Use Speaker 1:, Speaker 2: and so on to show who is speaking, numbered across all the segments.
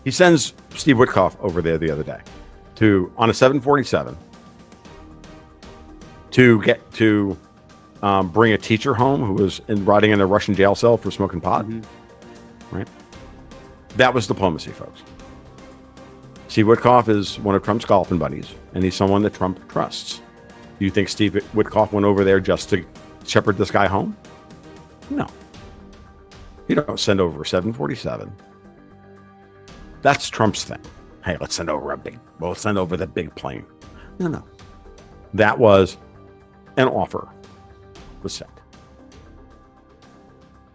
Speaker 1: He sends Steve Witkoff over there the other day on a 747 to get to bring a teacher home who was rotting in a Russian jail cell for smoking pot. Mm-hmm. Right. That was diplomacy, folks. Steve Witkoff is one of Trump's golfing buddies, and he's someone that Trump trusts. Do you think Steve Witkoff went over there just to shepherd this guy home? No. You don't send over a 747. That's Trump's thing. Hey, let's send over we'll send over the big plane. No. That was an offer was sent.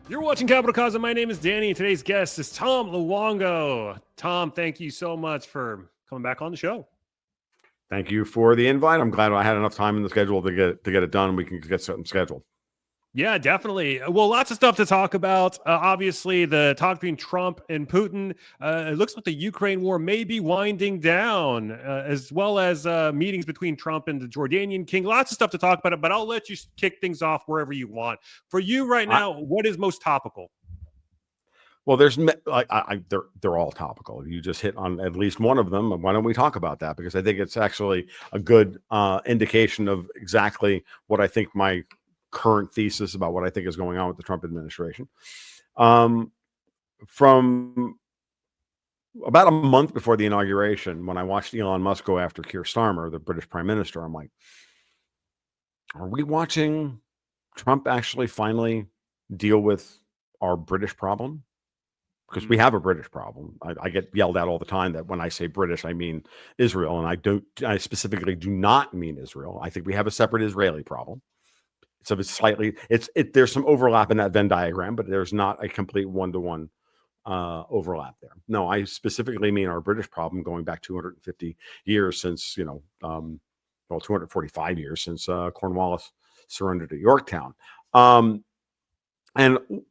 Speaker 2: You're watching Capital Cause, and my name is Danny. Today's guest is Tom Luongo. Tom, thank you so much for coming back on the show.
Speaker 1: Thank you for the invite. I'm glad I had enough time in the schedule to get it done. We can get something scheduled.
Speaker 2: Yeah, definitely. Well, lots of stuff to talk about. Obviously, the talk between Trump and Putin. It looks like the Ukraine war may be winding down, as well as meetings between Trump and the Jordanian king. Lots of stuff to talk about, but I'll let you kick things off wherever you want. For you right now, what is most topical?
Speaker 1: Well, they're all topical. You just hit on at least one of them. Why don't we talk about that? Because I think it's actually a good indication of exactly what I think my current thesis about what I think is going on with the Trump administration. From about a month before the inauguration, when I watched Elon Musk go after Keir Starmer, the British Prime Minister, I'm like, are we watching Trump actually finally deal with our British problem? Because we have a British problem. I get yelled at all the time that when I say British, I mean Israel. And I specifically do not mean Israel. I think we have a separate Israeli problem. So there's some overlap in that Venn diagram, but there's not a complete one-to-one overlap there. No, I specifically mean our British problem going back 250 years since, 245 years since Cornwallis surrendered at Yorktown. And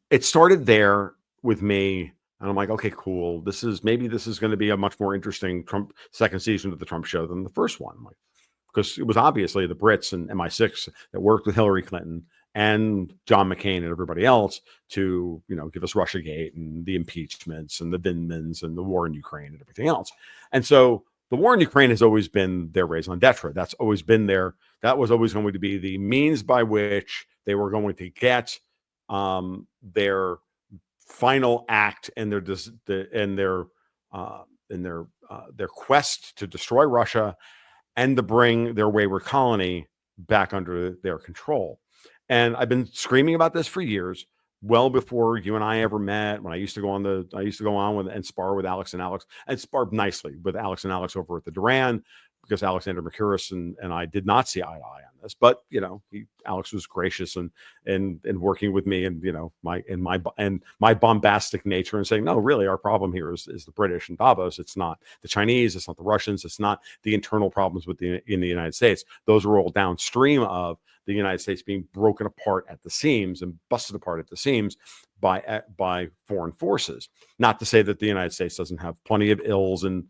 Speaker 1: it started there with me. And I'm like, okay, cool. This is going to be a much more interesting second season of the Trump show than the first one. Because it was obviously the Brits and MI6 that worked with Hillary Clinton and John McCain and everybody else to, give us Russiagate and the impeachments and the Vindmans and the war in Ukraine and everything else. And so the war in Ukraine has always been their raison d'etre. That's always been that was always going to be the means by which they were going to get their final act in their quest to destroy Russia and to bring their wayward colony back under their control. And I've been screaming about this for years, well before you and I ever met. When I used to go on with and spar with Alex and spar nicely with Alex and Alex over at the Duran, because Alexander Mercouris and I did not see eye to eye on this. But Alex was gracious and working with me and my bombastic nature and saying, no, really, our problem here is the British and Davos. It's not the Chinese. It's not the Russians. It's not the internal problems in the United States. Those are all downstream of the United States being broken apart at the seams and busted apart at the seams by foreign forces. Not to say that the United States doesn't have plenty of ills and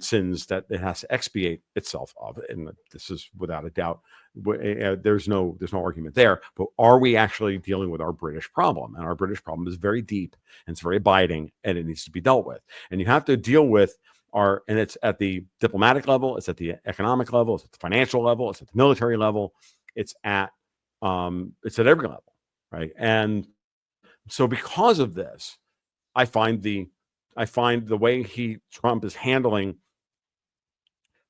Speaker 1: sins that it has to expiate itself of, and this is without a doubt. There's no argument there. But are we actually dealing with our British problem? And our British problem is very deep and it's very abiding, and it needs to be dealt with. And you have to deal with and it's at the diplomatic level, it's at the economic level, it's at the financial level, it's at the military level, it's at every level, right? And so because of this, I find the way Trump is handling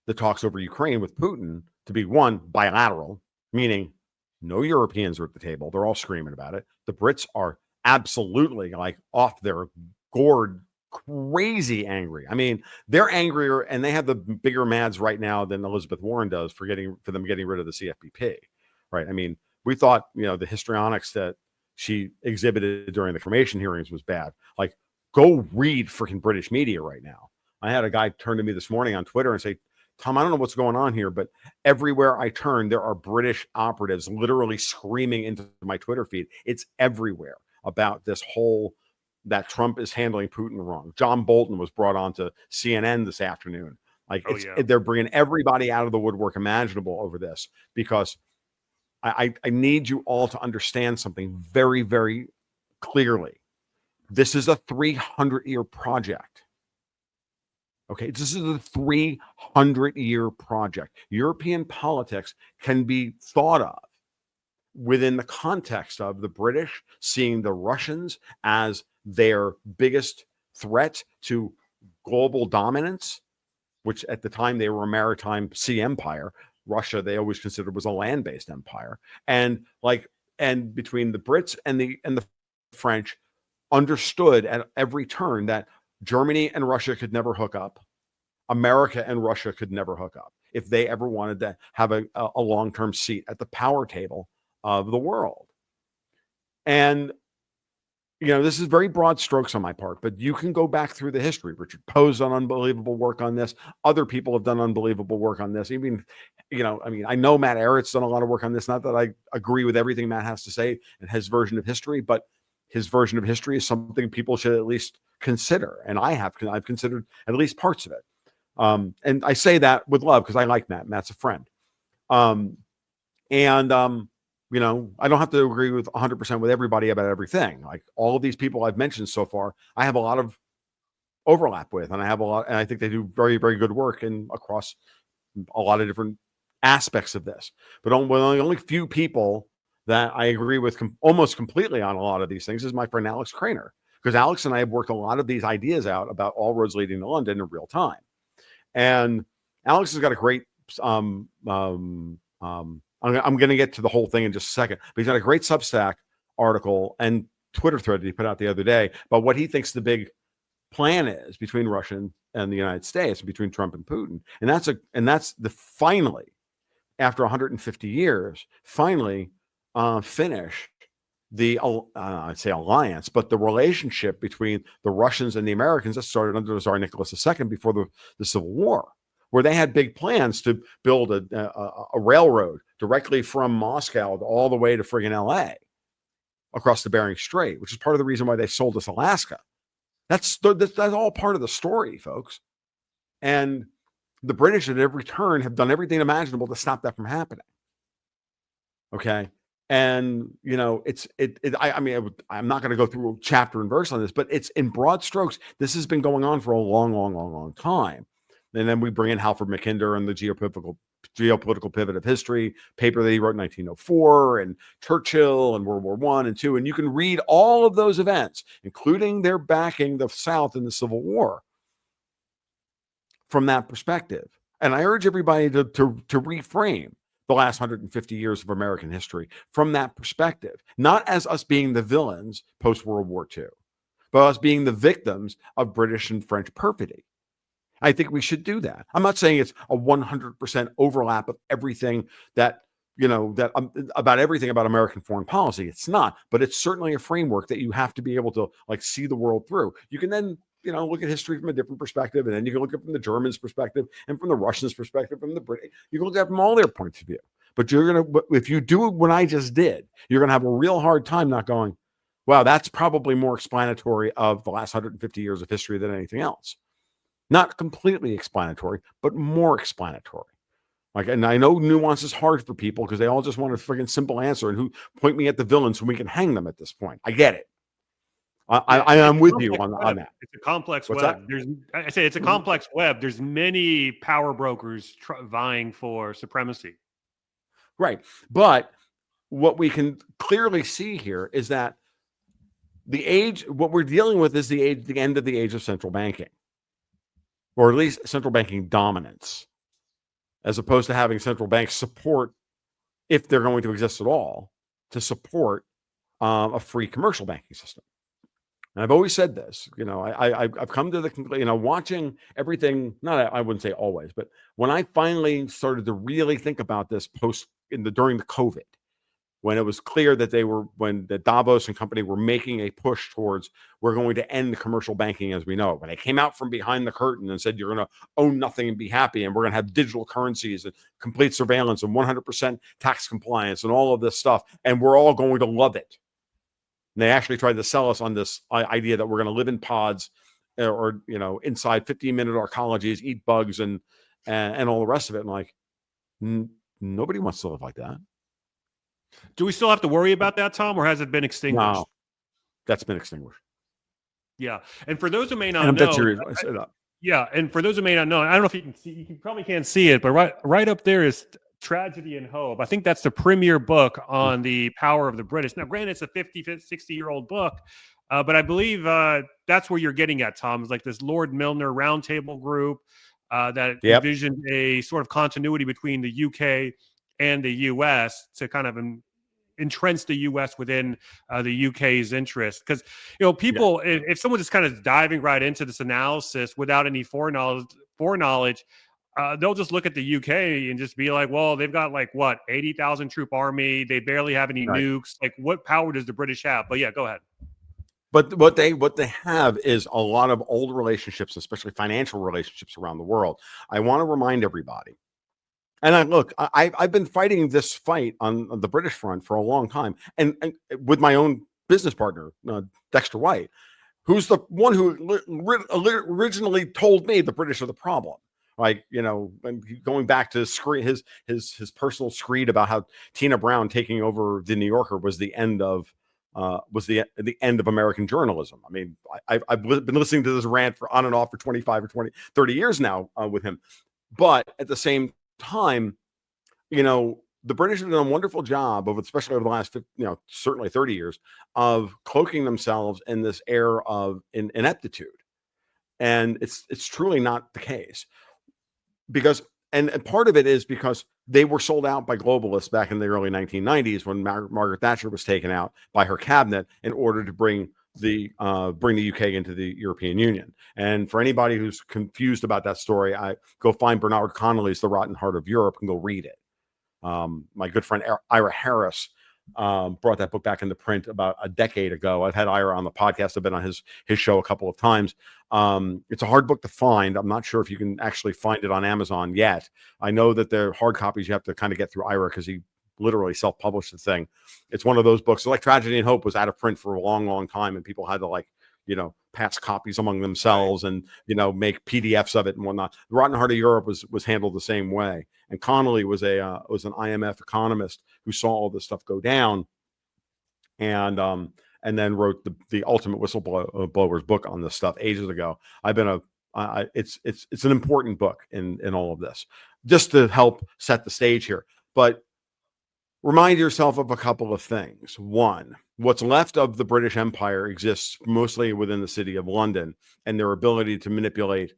Speaker 1: the talks over Ukraine with Putin to be, one, bilateral, meaning no Europeans are at the table. They're all screaming about it. The Brits are absolutely off their gourd, crazy angry. I mean, they're angrier and they have the bigger mads right now than Elizabeth Warren does for them getting rid of the CFPP, right? I mean, we thought, the histrionics that she exhibited during the cremation hearings was bad. Go read freaking British media right now. I had a guy turn to me this morning on Twitter and say, Tom, I don't know what's going on here, but everywhere I turn, there are British operatives literally screaming into my Twitter feed. It's everywhere about this that Trump is handling Putin wrong. John Bolton was brought on to CNN this afternoon. They're bringing everybody out of the woodwork imaginable over this, because I need you all to understand something very, very clearly. This is a 300-year project. Okay, this is a 300-year project. European politics can be thought of within the context of the British seeing the Russians as their biggest threat to global dominance, which at the time they were a maritime sea empire. Russia, they always considered, was a land-based empire. And between the Brits and the French understood at every turn that Germany and Russia could never hook up. America and Russia could never hook up if they ever wanted to have a long-term seat at the power table of the world. And this is very broad strokes on my part, but you can go back through the history. Richard Poe's done unbelievable work on this. Other people have done unbelievable work on this. Even, I know Matt Ehret's done a lot of work on this. Not that I agree with everything Matt has to say in his version of history, but his version of history is something people should at least consider. And I've considered at least parts of it. And I say that with love because I like Matt. Matt's a friend. I don't have to agree with 100% with everybody about everything. Like all of these people I've mentioned so far, I have a lot of overlap with, and I think they do very, very good work across a lot of different aspects of this. But the only few people that I agree with almost completely on a lot of these things is my friend Alex Craner, because Alex and I have worked a lot of these ideas out about all roads leading to London in real time. And Alex has got a great I'm going to get to the whole thing in just a second, but he's got a great Substack article and Twitter thread that he put out the other day about what he thinks the big plan is between Russia and the United States, between Trump and Putin. And that's finally, after 150 years, finally finish the, I'd say alliance, but the relationship between the Russians and the Americans that started under Tsar Nicholas II before the Civil War, where they had big plans to build a railroad directly from Moscow all the way to friggin' LA across the Bering Strait, which is part of the reason why they sold us Alaska. That's all part of the story, folks. And the British at every turn have done everything imaginable to stop that from happening. Okay. And I'm not going to go through chapter and verse on this, but it's in broad strokes. This has been going on for a long time. And then we bring in Halford Mackinder and the geopolitical pivot of history paper that he wrote in 1904, and Churchill and World War I and II. And you can read all of those events, including their backing the South in the Civil War, from that perspective. And I urge everybody to reframe the last 150 years of American history from that perspective, not as us being the villains post-World War II, but us being the victims of British and French perfidy. I think we should do that. I'm not saying it's a 100% overlap of everything about everything about American foreign policy. It's not, but it's certainly a framework that you have to be able to see the world through. You can then look at history from a different perspective, and then you can look at it from the Germans' perspective and from the Russians' perspective, from the British. You can look at it from all their points of view. But if you do what I just did, you're gonna have a real hard time not going, wow, that's probably more explanatory of the last 150 years of history than anything else. Not completely explanatory, but more explanatory. And I know nuance is hard for people because they all just want a freaking simple answer and point me at the villains so we can hang them at this point. I get it. I am with you on that.
Speaker 2: It's a complex web. It's a complex web. There's many power brokers vying for supremacy.
Speaker 1: Right. But what we can clearly see here is that what we're dealing with is the end of the age of central banking, or at least central banking dominance, as opposed to having central banks support, if they're going to exist at all, to support a free commercial banking system. And I've always said this, I've come to the conclusion, watching everything, I wouldn't say always, but when I finally started to really think about this during the COVID, when it was clear that when the Davos and company were making a push towards, we're going to end commercial banking as we know it. When they came out from behind the curtain and said, you're going to own nothing and be happy, and we're going to have digital currencies and complete surveillance and 100% tax compliance and all of this stuff, and we're all going to love it. And they actually tried to sell us on this idea that we're going to live in pods or inside 15-minute arcologies, eat bugs and all the rest of it. And nobody wants to live like that.
Speaker 2: Do we still have to worry about that, Tom, or has it been extinguished?
Speaker 1: No, that's been extinguished.
Speaker 2: Yeah. And for those who may not know, Yeah, and for those who may not know, I don't know if you can see, you probably can't see it, but right up there is Tragedy and Hope. I think that's the premier book on the power of the British. Now, granted, it's a 50, 60-year-old book, but I believe that's where you're getting at, Tom. It's like this Lord Milner roundtable group that
Speaker 1: Yep.
Speaker 2: envisioned a sort of continuity between the UK and the US to kind of entrench the U.S. within the U.K.'s interest. Because
Speaker 1: Yeah.
Speaker 2: people, if someone's just kind of diving right into this analysis without any foreknowledge, they'll just look at the UK and just be like, well, they've got like what 80,000 troop army. They barely have any
Speaker 1: Right.
Speaker 2: nukes. Like, what power does the British have? But yeah, go ahead.
Speaker 1: But what they have is a lot of old relationships, especially financial relationships around the world. I want to remind everybody. And I've been fighting this fight on the British front for a long time, and with my own business partner, Dexter White, who's the one who originally told me the British are the problem. Like, going back to his personal screed about how Tina Brown taking over the New Yorker was the end of end of American journalism. I mean, I've been listening to this rant for on and off for 25 or 20, 30 years now with him. But at the same time, the British have done a wonderful job especially over the last, certainly 30 years, of cloaking themselves in this air of ineptitude, and it's truly not the case because, and part of it is because they were sold out by globalists back in the early 1990s when Margaret Thatcher was taken out by her cabinet in order to bring the UK into the European Union. And for anybody who's confused about that story, I go find Bernard Connolly's The Rotten Heart of Europe and go read it. My good friend Ira Harris brought that book back into print about a decade ago. I've had Ira on the podcast. I've been on his show a couple of times. It's a hard book to find. I'm not sure if you can actually find it on Amazon yet. I know that the hard copies you have to kind of get through Ira because he literally self-published the thing. It's one of those books. Like Tragedy and Hope was out of print for a long, long time, and people had to pass copies among themselves and make PDFs of it and whatnot. The Rotten Heart of Europe was handled the same way. And Connolly was an IMF economist who saw all this stuff go down, and then wrote the ultimate whistleblower's book on this stuff ages ago. It's an important book in all of this, just to help set the stage here. But remind yourself of a couple of things. One, what's left of the British Empire exists mostly within the city of London, and their ability to manipulate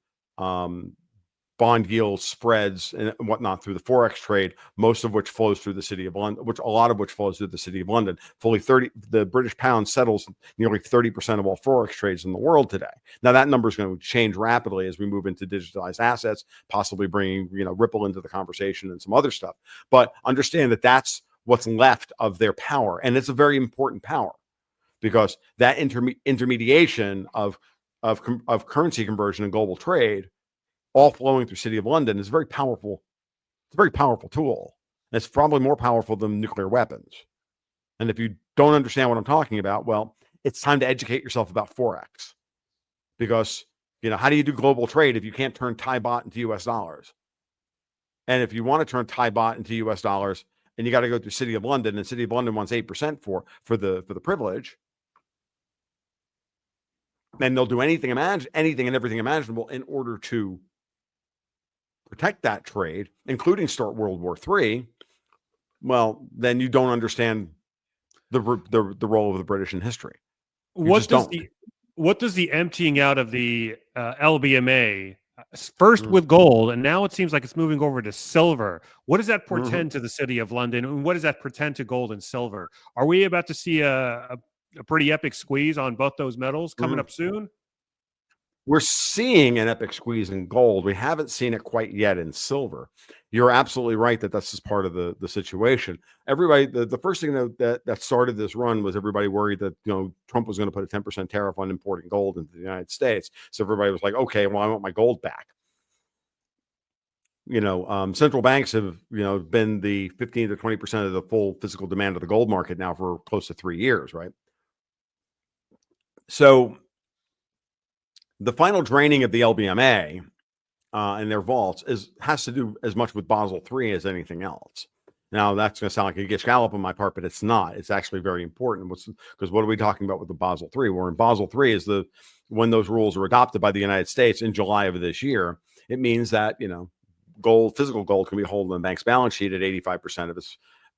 Speaker 1: bond yields, spreads, and whatnot through the forex trade, most of which flows through the city of London, a lot of which flows through the city of London. The British pound settles nearly 30% of all forex trades in the world today. Now that number is going to change rapidly as we move into digitized assets, possibly bringing Ripple into the conversation and some other stuff. But understand that that's what's left of their power, and it's a very important power because that intermediation of currency conversion and global trade, all flowing through City of London, is very powerful. It's a very powerful tool. And it's probably more powerful than nuclear weapons. And if you don't understand what I'm talking about, well, it's time to educate yourself about Forex. Because, how do you do global trade if you can't turn Thai baht into US dollars? And if you want to turn Thai baht into US dollars, and you got to go through City of London, and City of London wants 8% for the privilege, then they'll do anything and everything imaginable in order to protect that trade, including start World War III. Well, then you don't understand the role of the British in history. You just don't.
Speaker 2: What does the emptying out of the LBMA first with gold, and now it seems like it's moving over to silver? What does that portend to the city of London, and what does that portend to gold and silver? Are we about to see a pretty epic squeeze on both those metals coming up soon?
Speaker 1: We're seeing an epic squeeze in gold. We haven't seen it quite yet in silver. You're absolutely right that that's just part of the situation. Everybody, the first thing that started this run was everybody worried that Trump was going to put a 10% tariff on importing gold into the United States. So everybody was like, okay, well, I want my gold back. Central banks have been the 15 to 20% of the full physical demand of the gold market now for close to 3 years, right? So the final draining of the LBMA and their vaults has to do as much with Basel III as anything else. Now, that's going to sound like a gish gallop on my part, but it's not. It's actually very important. Because what are we talking about with the Basel III? We're in Basel III is when those rules are adopted by the United States in July of this year. It means that physical gold can be held on the bank's balance sheet at 85%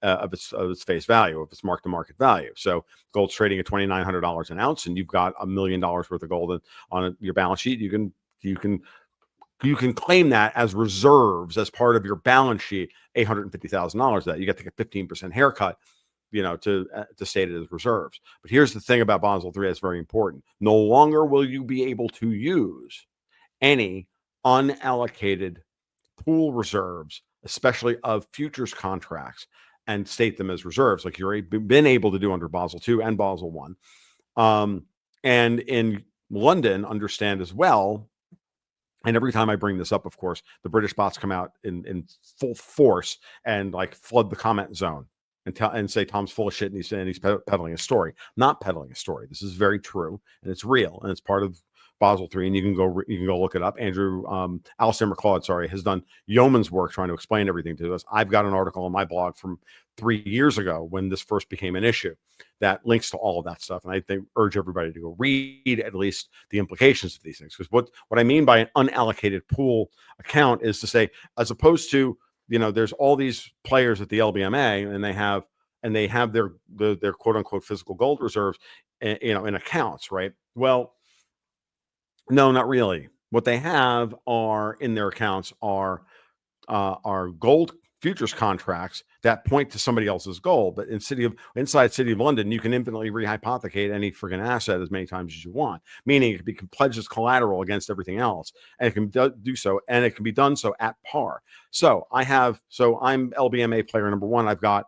Speaker 1: of its face value, of its mark to market value. So gold's trading at $2,900 an ounce, and you've got $1 million worth of gold on your balance sheet. You can claim that as reserves as part of your balance sheet, $850,000 that you get to get 15% haircut, to state it as reserves. But here's the thing about Basel III that's very important. No longer will you be able to use any unallocated pool reserves, especially of futures contracts, and state them as reserves like you've been able to do under Basel II and Basel I. And in London, understand as well. And every time I bring this up, of course, the British bots come out in full force and like flood the comment zone and say Tom's full of shit and he's peddling a story. Not peddling a story. This is very true and it's real and it's part of Basel III, and you can go look it up. Alistair McLeod, has done yeoman's work trying to explain everything to us. I've got an article on my blog from 3 years ago when this first became an issue that links to all of that stuff. And I urge everybody to go read at least the implications of these things. Because what I mean by an unallocated pool account is to say, as opposed to, there's all these players at the LBMA and they have their quote unquote physical gold reserves, in accounts, right? Well, no, not really. What they have in their accounts are gold futures contracts that point to somebody else's gold. But inside City of London, you can infinitely rehypothecate any friggin' asset as many times as you want. Meaning it can be pledged as collateral against everything else, and it can do so, and it can be done so at par. So I'm LBMA player number one. I've got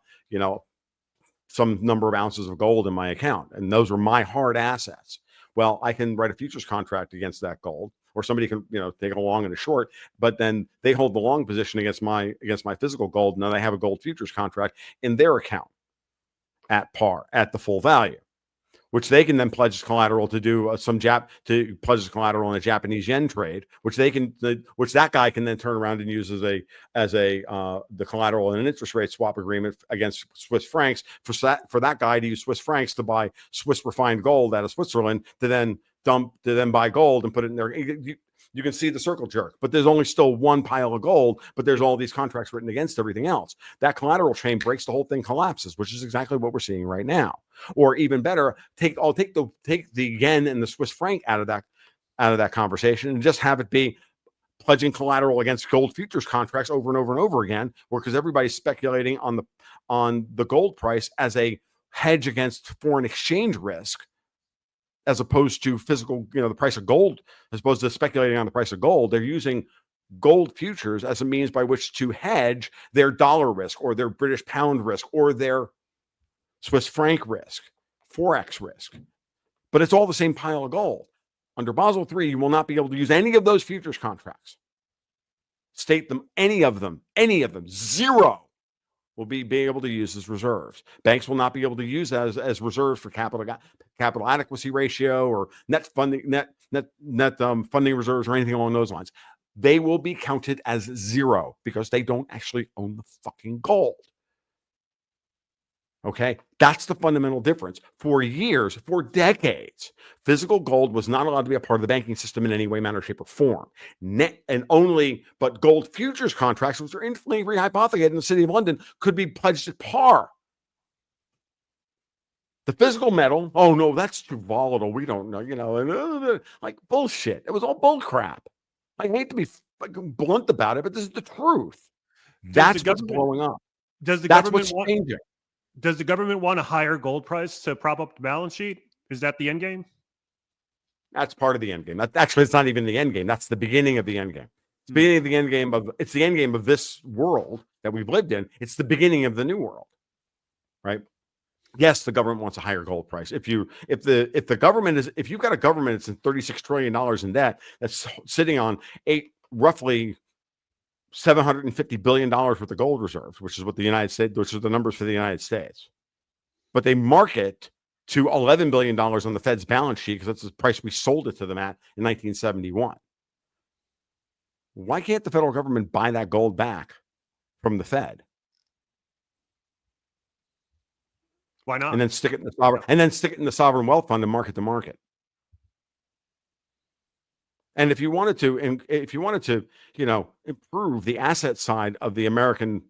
Speaker 1: some number of ounces of gold in my account, and those are my hard assets. Well, I can write a futures contract against that gold, or somebody can, take a long and a short, but then they hold the long position against my physical gold. Now they have a gold futures contract in their account at par, at the full value, which they can then pledge as collateral to do to pledge as collateral in a Japanese yen trade, which that guy can then turn around and use as the collateral in an interest rate swap agreement against Swiss francs for that guy to use Swiss francs to buy Swiss refined gold out of Switzerland to then buy gold and put it in there. You can see the circle jerk, but there's only still one pile of gold, but there's all these contracts written against everything else. That collateral chain breaks, the whole thing collapses, which is exactly what we're seeing right now. Or even better, take the yen and the Swiss franc out of that conversation and just have it be pledging collateral against gold futures contracts over and over and over again, because everybody's speculating on the gold price as a hedge against foreign exchange risk, as opposed to physical, the price of gold, as opposed to speculating on the price of gold. They're using gold futures as a means by which to hedge their dollar risk or their British pound risk or their Swiss franc risk, Forex risk. But it's all the same pile of gold. Under Basel III, you will not be able to use any of those futures contracts. State them, any of them, zero will be able to use as reserves. Banks will not be able to use that as reserves for capital adequacy ratio or net funding reserves or anything along those lines. They will be counted as zero because they don't actually own the fucking gold. Okay, that's the fundamental difference. For years, for decades, physical gold was not allowed to be a part of the banking system in any way, manner, shape, or form. But gold futures contracts, which are infinitely rehypothecated in the City of London, could be pledged at par. The physical metal, oh no, that's too volatile. We don't know, like bullshit. It was all bull crap. I hate to be blunt about it, but this is the truth. That's what's blowing up. That's what's changing.
Speaker 2: Does the government want a higher gold price to prop up the balance sheet? Is that the end game?
Speaker 1: That's part of the end game. Actually, it's not even the end game. That's the beginning of the end game. It's the beginning of the end game it's the end game of this world that we've lived in. It's the beginning of the new world, right? Yes, the government wants a higher gold price. If you've got a government that's in $36 trillion in debt, that's sitting on roughly $750 billion worth of gold reserves, which is what the United States, which are the numbers for the United States. But they market to $11 billion on the Fed's balance sheet because that's the price we sold it to them at in 1971. Why can't the federal government buy that gold back from the Fed?
Speaker 2: Why
Speaker 1: and
Speaker 2: not?
Speaker 1: then stick it in the sovereign, and then stick it in the sovereign wealth fund and market to market. And if you wanted to, improve the asset side of the American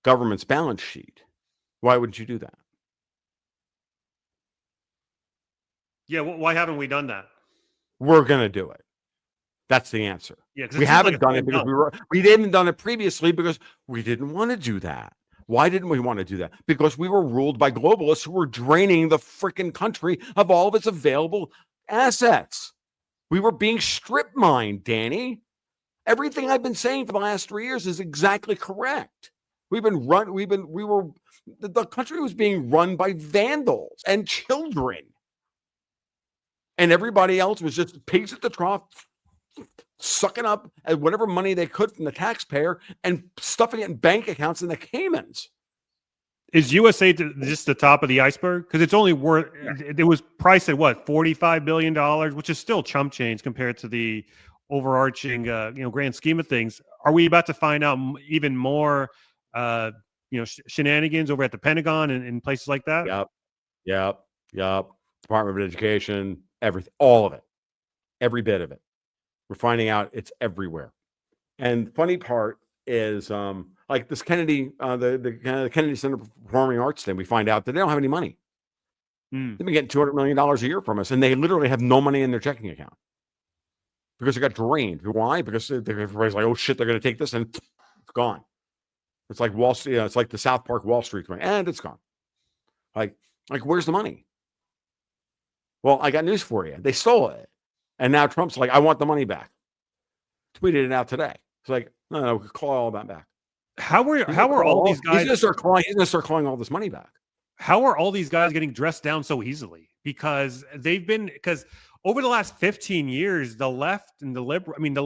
Speaker 1: government's balance sheet, why wouldn't you do that?
Speaker 2: Yeah, why haven't we done that?
Speaker 1: We're going to do it. That's the answer.
Speaker 2: Yeah, because
Speaker 1: We
Speaker 2: it seems like
Speaker 1: haven't
Speaker 2: it's
Speaker 1: done
Speaker 2: been
Speaker 1: it because
Speaker 2: done.
Speaker 1: we didn't done it previously because we didn't want to do that. Why didn't we want to do that? Because we were ruled by globalists who were draining the freaking country of all of its available assets. We were being strip mined, Danny. Everything I've been saying for the last 3 years is exactly correct. We were, the country was being run by vandals and children. And everybody else was just pigs at the trough, sucking up at whatever money they could from the taxpayer and stuffing it in bank accounts in the Caymans.
Speaker 2: Is USA just the top of the iceberg? Because it's only worth, it was priced at what, $45 billion, which is still chump change compared to the overarching, grand scheme of things. Are we about to find out even more, shenanigans over at the Pentagon and places like that?
Speaker 1: Yep, yep, yep. Department of Education, everything, all of it, every bit of it. We're finding out it's everywhere. And funny part is, like this Kennedy, the Kennedy Center for Performing Arts thing, we find out that they don't have any money. They've been getting $200 million a year from us, and they literally have no money in their checking account because it got drained. Why? Because everybody's like, oh shit, they're going to take this, and it's gone. It's like Wall Street. It's like the South Park Wall Street thing, and it's gone. Like, where's the money? Well, I got news for you. They stole it, and now Trump's like, I want the money back. Tweeted it out today. It's like, no, we call all that back.
Speaker 2: How are all these guys?
Speaker 1: He's going to start calling all this money back.
Speaker 2: How are all these guys getting dressed down so easily? Because over the last 15 years, the left and the liberal, I don't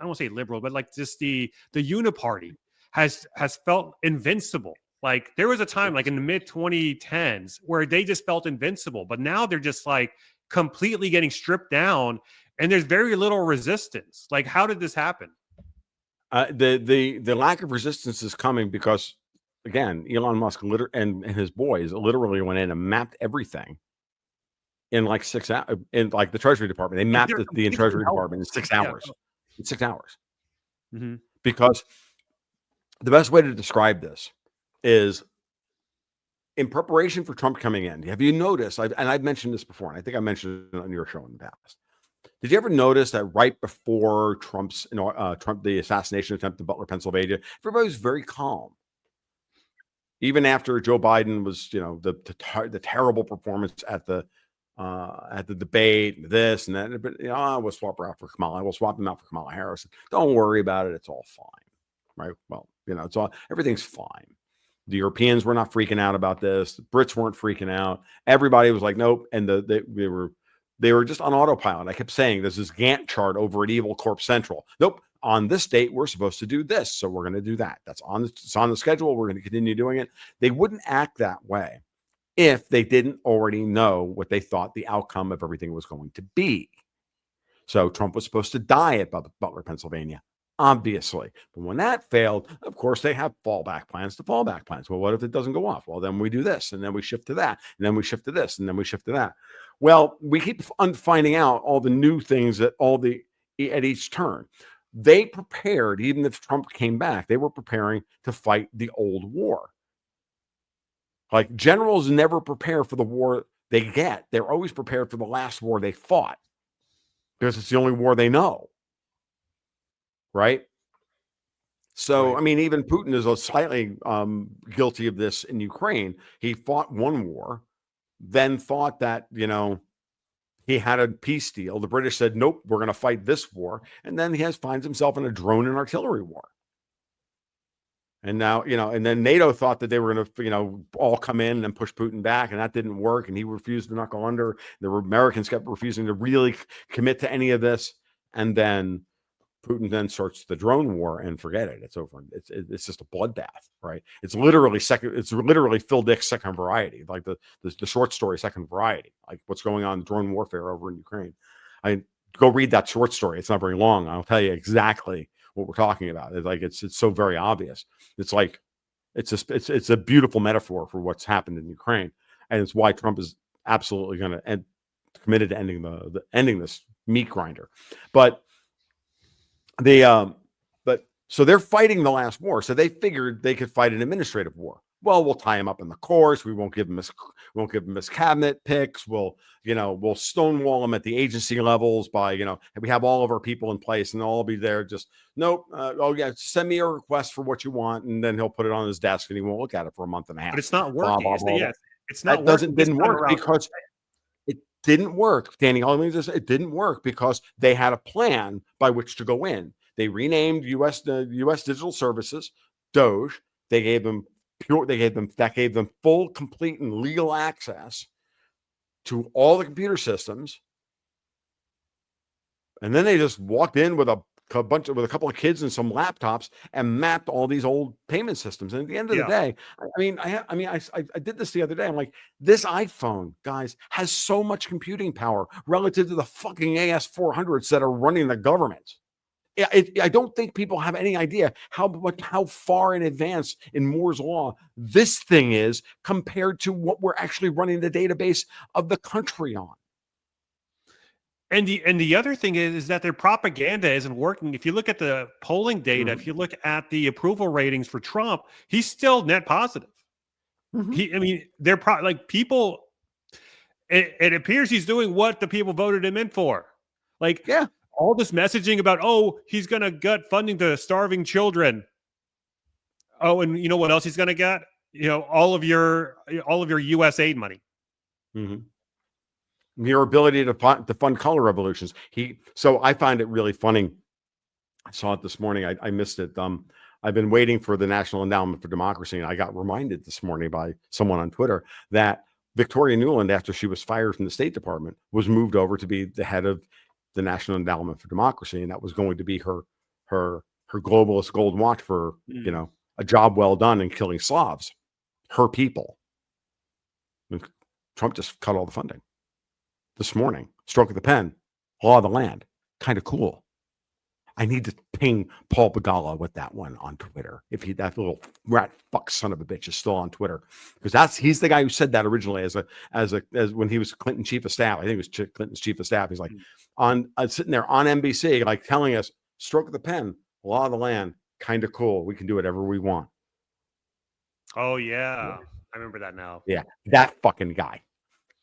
Speaker 2: want to say liberal, but like just the uniparty has felt invincible. Like there was a time like in the mid 2010s where they just felt invincible, but now they're just like completely getting stripped down and there's very little resistance. Like, how did this happen?
Speaker 1: The lack of resistance is coming because, again, Elon Musk and his boys literally went in and mapped everything in like 6 hours. In like the Treasury Department, they mapped the Treasury Department in 6 hours. Yeah. In 6 hours, because the best way to describe this is in preparation for Trump coming in. Have you noticed? I've mentioned this before, and I think I mentioned it on your show in the past. Did you ever notice that right before the assassination attempt in Butler, Pennsylvania, everybody was very calm. Even after Joe Biden was, the terrible performance at the debate, this and that, but we'll swap her out for Kamala. We'll swap him out for Kamala Harris. Don't worry about it. It's all fine, right? Well, everything's fine. The Europeans were not freaking out about this. The Brits weren't freaking out. Everybody was like, nope, and they were just on autopilot. I kept saying there's this Gantt chart over at Evil Corp Central. Nope. On this date, we're supposed to do this. So we're going to do that. It's on the schedule. We're going to continue doing it. They wouldn't act that way if they didn't already know what they thought the outcome of everything was going to be. So Trump was supposed to die at Butler, Pennsylvania, obviously. But when that failed, of course, they have fallback plans. Well, what if it doesn't go off? Well, then we do this, and then we shift to that, and then we shift to this, and then we shift to that. Well, we keep finding out all the new things at each turn. They prepared, even if Trump came back, they were preparing to fight the old war. Like generals never prepare for the war they get. They're always prepared for the last war they fought because it's the only war they know. Right? So,
Speaker 2: Right.
Speaker 1: even Putin is slightly guilty of this in Ukraine. He fought one war, then thought that, he had a peace deal. The British said, nope, we're going to fight this war. And then he finds himself in a drone and artillery war. And now, and then NATO thought that they were going to, all come in and push Putin back, and that didn't work. And he refused to knuckle under. The Americans kept refusing to really commit to any of this. And then Putin then starts the drone war, and forget it. It's over. It's just a bloodbath, right? It's literally Phil Dick's Second Variety, like the short story Second Variety, like what's going on in drone warfare over in Ukraine. I go read that short story. It's not very long. I'll tell you exactly what we're talking about. It's so very obvious. It's like it's a beautiful metaphor for what's happened in Ukraine. and it's why Trump is absolutely going to end committed to ending this meat grinder. But so they're fighting the last war. So they figured they could fight an administrative war. Well, we'll tie him up in the courts. We won't give him his cabinet picks. We'll stonewall him at the agency levels by, we have all of our people in place and they'll all be there. Just nope. Send me a request for what you want, and then he'll put it on his desk and he won't look at it for a month and a half.
Speaker 2: But it's not working. It's not
Speaker 1: that didn't work because it didn't work, Danny. It didn't work because they had a plan by which to go in. They renamed U.S. Digital Services, DOGE. They gave them full, complete, and legal access to all the computer systems. And then they just walked in with a couple of kids and some laptops and mapped all these old payment systems. And at the end of the day, I did this the other day. I'm like, this iPhone, guys, has so much computing power relative to the fucking AS400s that are running the government. I don't think people have any idea how far in advance in Moore's law this thing is compared to what we're actually running the database of the country on.
Speaker 2: And the other thing is that their propaganda isn't working. If you look at the polling data, if you look at the approval ratings for Trump, he's still net positive. They're people. It appears he's doing what the people voted him in for. All this messaging about, he's going to gut funding to starving children. Oh, and you know what else he's going to get? All of your U.S. aid money.
Speaker 1: Mm-hmm. Your ability to fund color revolutions. So I find it really funny. I saw it this morning. I missed it. I've been waiting for the National Endowment for Democracy, and I got reminded this morning by someone on Twitter that Victoria Nuland, after she was fired from the State Department, was moved over to be the head of the National Endowment for Democracy, and that was going to be her globalist gold watch for a job well done in killing Slavs, her people. And Trump just cut all the funding this morning. Stroke of the pen, law of the land, kind of cool. I need to ping Paul Begala with that one on Twitter. If that little rat fuck son of a bitch is still on Twitter, because he's the guy who said that originally as when he was Clinton chief of staff. I think it was Clinton's chief of staff. He's like sitting there on NBC, like telling us, stroke of the pen, law of the land, kind of cool. We can do whatever we want.
Speaker 2: Oh yeah, I remember that now.
Speaker 1: Yeah, that fucking guy.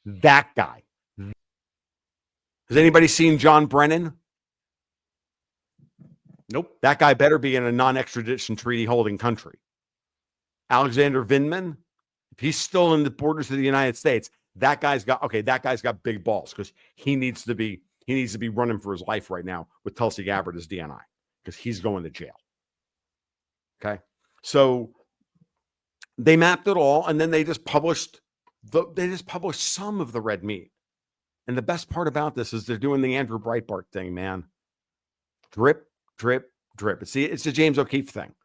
Speaker 1: That guy. Has anybody seen John Brennan?
Speaker 2: Nope.
Speaker 1: That guy better be in a non-extradition treaty holding country. Alexander Vindman, if he's still in the borders of the United States, that guy's got big balls, because he needs to be running for his life right now with Tulsi Gabbard as DNI, because he's going to jail. Okay. So they mapped it all, and then they just published some of the red meat. And the best part about this is they're doing the Andrew Breitbart thing, man. Drip, drip, drip. It's the James O'Keefe thing.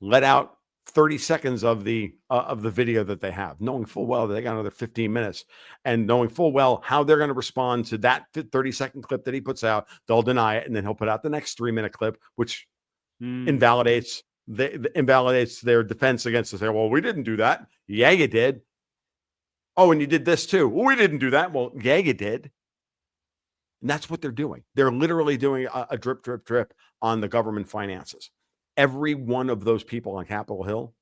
Speaker 1: Let out 30 seconds of the video that they have, knowing full well that they got another 15 minutes, and knowing full well how they're going to respond to that 30-second clip that he puts out. They'll deny it, and then he'll put out the next 3-minute clip, which invalidates their defense against us. Well, we didn't do that. Yeah, you did. Oh, and you did this too. Well, we didn't do that. Well, yeah, you did. And that's what they're doing. They're literally doing a drip, drip, drip on the government finances. Every one of those people on Capitol Hill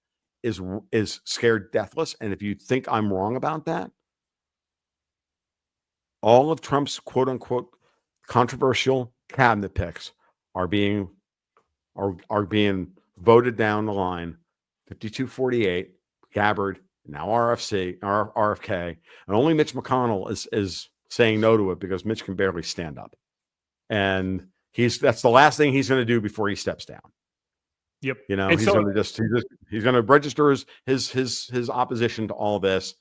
Speaker 1: is scared deathless. And if you think I'm wrong about that, all of Trump's quote unquote controversial cabinet picks are being voted down the line. 52-48, Gabbard, now RFK, and only Mitch McConnell is saying no to it, because Mitch can barely stand up, and that's the last thing he's going to do before he steps down.
Speaker 2: Yep.
Speaker 1: He's going to register his opposition to all this,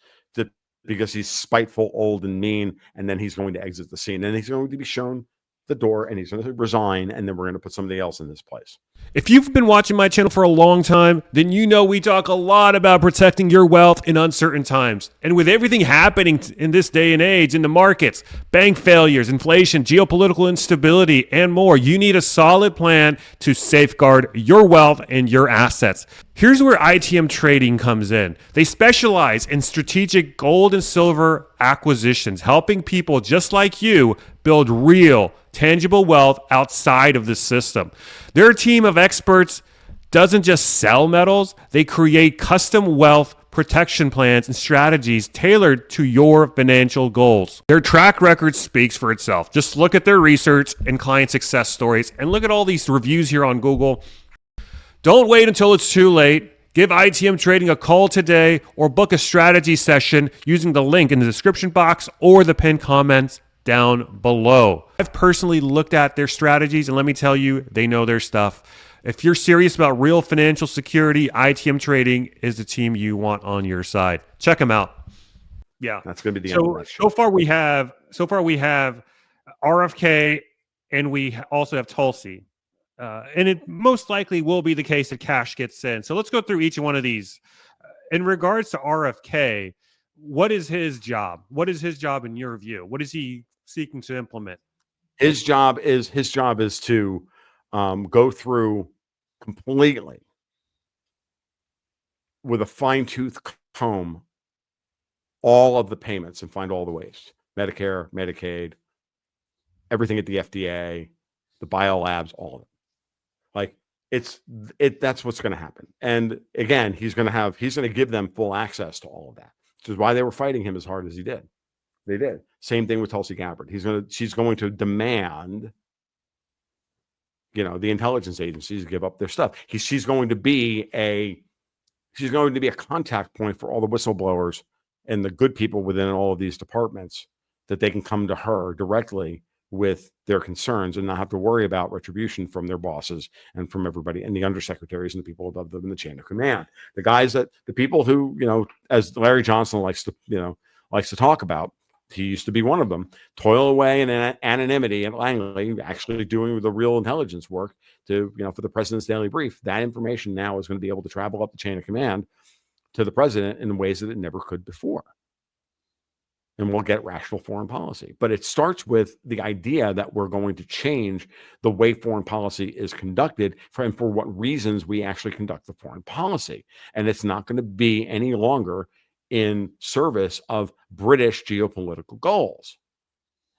Speaker 1: because he's spiteful, old, and mean, and then he's going to exit the scene, and he's going to be shown the door, and he's going to resign, and then we're going to put somebody else in this place.
Speaker 2: If you've been watching my channel for a long time, then you know we talk a lot about protecting your wealth in uncertain times. And with everything happening in this day and age in the markets, bank failures, inflation, geopolitical instability, and more, you need a solid plan to safeguard your wealth and your assets. Here's where ITM Trading comes in. They specialize in strategic gold and silver acquisitions, helping people just like you build real, tangible wealth outside of the system. Their team of experts doesn't just sell metals, they create custom wealth protection plans and strategies tailored to your financial goals. Their track record speaks for itself. Just look at their research and client success stories and look at all these reviews here on Google. Don't wait until it's too late. Give ITM Trading a call today or book a strategy session using the link in the description box or the pinned comments down below. I've personally looked at their strategies, and let me tell you, they know their stuff. If you're serious about real financial security, ITM Trading is the team you want on your side. Check them out. Yeah,
Speaker 1: That's going to be the end of that show.
Speaker 2: So far we have RFK, and we also have Tulsi. And it most likely will be the case that cash gets in. So let's go through each one of these. In regards to RFK, what is his job? What is his job in your view? What is he seeking to implement?
Speaker 1: His job is to go through completely with a fine-tooth comb all of the payments and find all the waste. Medicare, Medicaid, everything at the FDA, the biolabs, all of it. Like that's what's going to happen. And again, he's going to give them full access to all of that, which is why they were fighting him as hard as he did. They did. Same thing with Tulsi Gabbard. She's going to demand, the intelligence agencies give up their stuff. She's going to be a contact point for all the whistleblowers and the good people within all of these departments, that they can come to her directly with their concerns and not have to worry about retribution from their bosses and from everybody and the undersecretaries and the people above them in the chain of command. The people who, as Larry Johnson likes to talk about, he used to be one of them, toil away in anonymity at Langley, actually doing the real intelligence work for the president's daily brief. That information now is going to be able to travel up the chain of command to the president in ways that it never could before. And we'll get rational foreign policy. But it starts with the idea that we're going to change the way foreign policy is conducted and for what reasons we actually conduct the foreign policy. And it's not going to be any longer in service of British geopolitical goals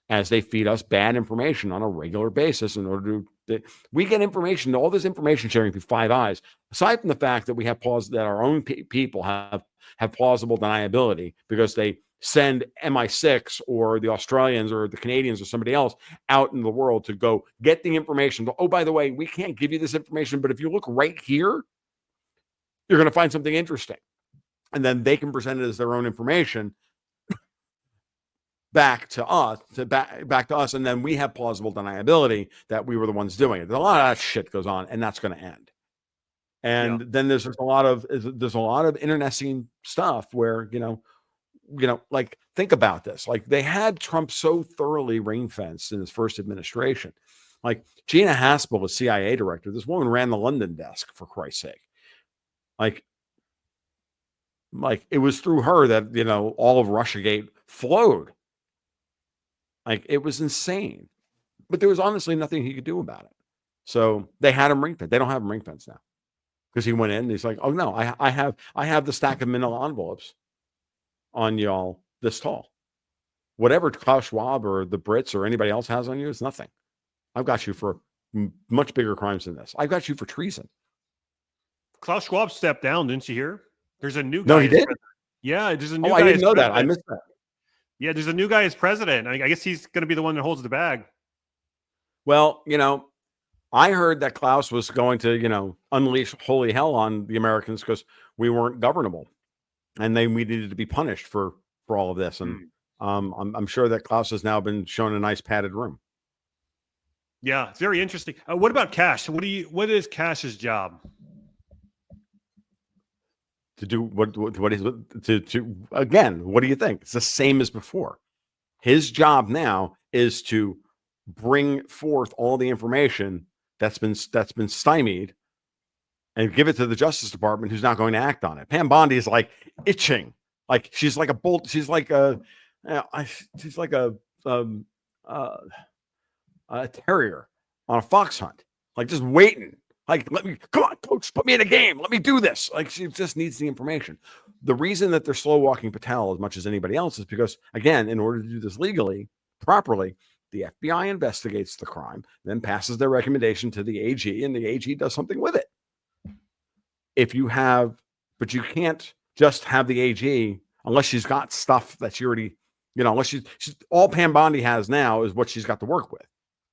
Speaker 1: as they feed us bad information on a regular basis in order to we get information, all this information sharing through Five Eyes, aside from the fact that we have that our own people have plausible deniability because they send MI6 or the Australians or the Canadians or somebody else out in the world to go get the information. Oh, by the way, we can't give you this information, but if you look right here, you're going to find something interesting. And then they can present it as their own information back to us, and then we have plausible deniability that we were the ones doing it. There's a lot of that shit goes on, and that's going to end. And then there's a lot of internecine stuff where like, think about this. Like, they had Trump so thoroughly ring-fenced in his first administration. Like, Gina Haspel, the CIA director, this woman ran the London desk, for Christ's sake. Like it was through her that, all of Russiagate flowed. Like, it was insane. But there was honestly nothing he could do about it. So they had him ring-fenced. They don't have him ring-fenced now. Because he went in and he's like, oh no, I have the stack of manila envelopes on y'all this tall. Whatever Klaus Schwab or the Brits or anybody else has on you is nothing. I've got you for much bigger crimes than this. I've got you for treason.
Speaker 2: Klaus Schwab stepped down, didn't you hear? There's a new guy.
Speaker 1: No, he did?
Speaker 2: Yeah, there's a new guy.
Speaker 1: I didn't know that. I missed that.
Speaker 2: Yeah, there's a new guy as president. I guess he's going to be the one that holds the bag.
Speaker 1: Well, I heard that Klaus was going to, unleash holy hell on the Americans because we weren't governable. And we needed to be punished for all of this. And I'm sure that Klaus has now been shown a nice padded room.
Speaker 2: Yeah, it's very interesting. What about Cash? What is Cash's job?
Speaker 1: To do what is to again, what do you think? It's the same as before. His job now is to bring forth all the information that's been stymied and give it to the Justice Department, who's not going to act on it. Pam Bondi is like itching, like she's like a bolt. She's like a terrier on a fox hunt, like just waiting Like, come on, coach, put me in a game. Let me do this. Like, she just needs the information. The reason that they're slow walking Patel as much as anybody else is because, again, in order to do this legally, properly, the FBI investigates the crime, then passes their recommendation to the AG, and the AG does something with it. But you can't just have the AG unless she's got stuff that she already, unless she's all Pam Bondi has now is what she's got to work with.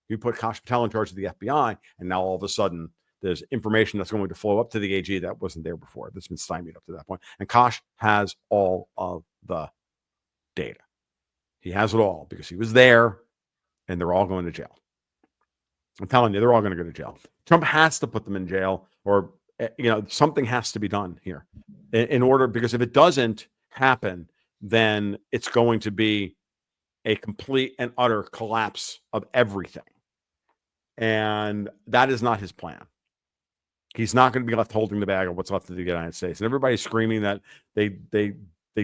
Speaker 1: You put Kash Patel in charge of the FBI, and now all of a sudden there's information that's going to flow up to the AG that wasn't there before. That's been stymied up to that point. And Kash has all of the data. He has it all because he was there, and they're all going to jail. I'm telling you, they're all going to go to jail. Trump has to put them in jail, or something has to be done here in order, because if it doesn't happen, then it's going to be a complete and utter collapse of everything. And that is not his plan. He's not going to be left holding the bag of what's left of the United States. And everybody's screaming that they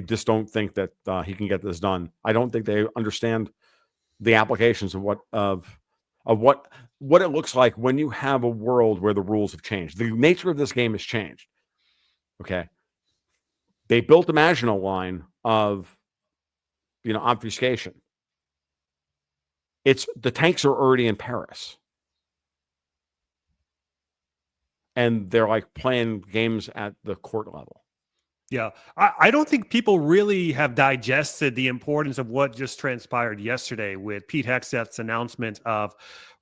Speaker 1: just don't think that he can get this done. I don't think they understand the applications of what it looks like when you have a world where the rules have changed. The nature of this game has changed. Okay. They built a Maginot Line of, obfuscation. The tanks are already in Paris. And they're like playing games at the court level.
Speaker 2: Yeah. I don't think people really have digested the importance of what just transpired yesterday with Pete Hegseth's announcement of,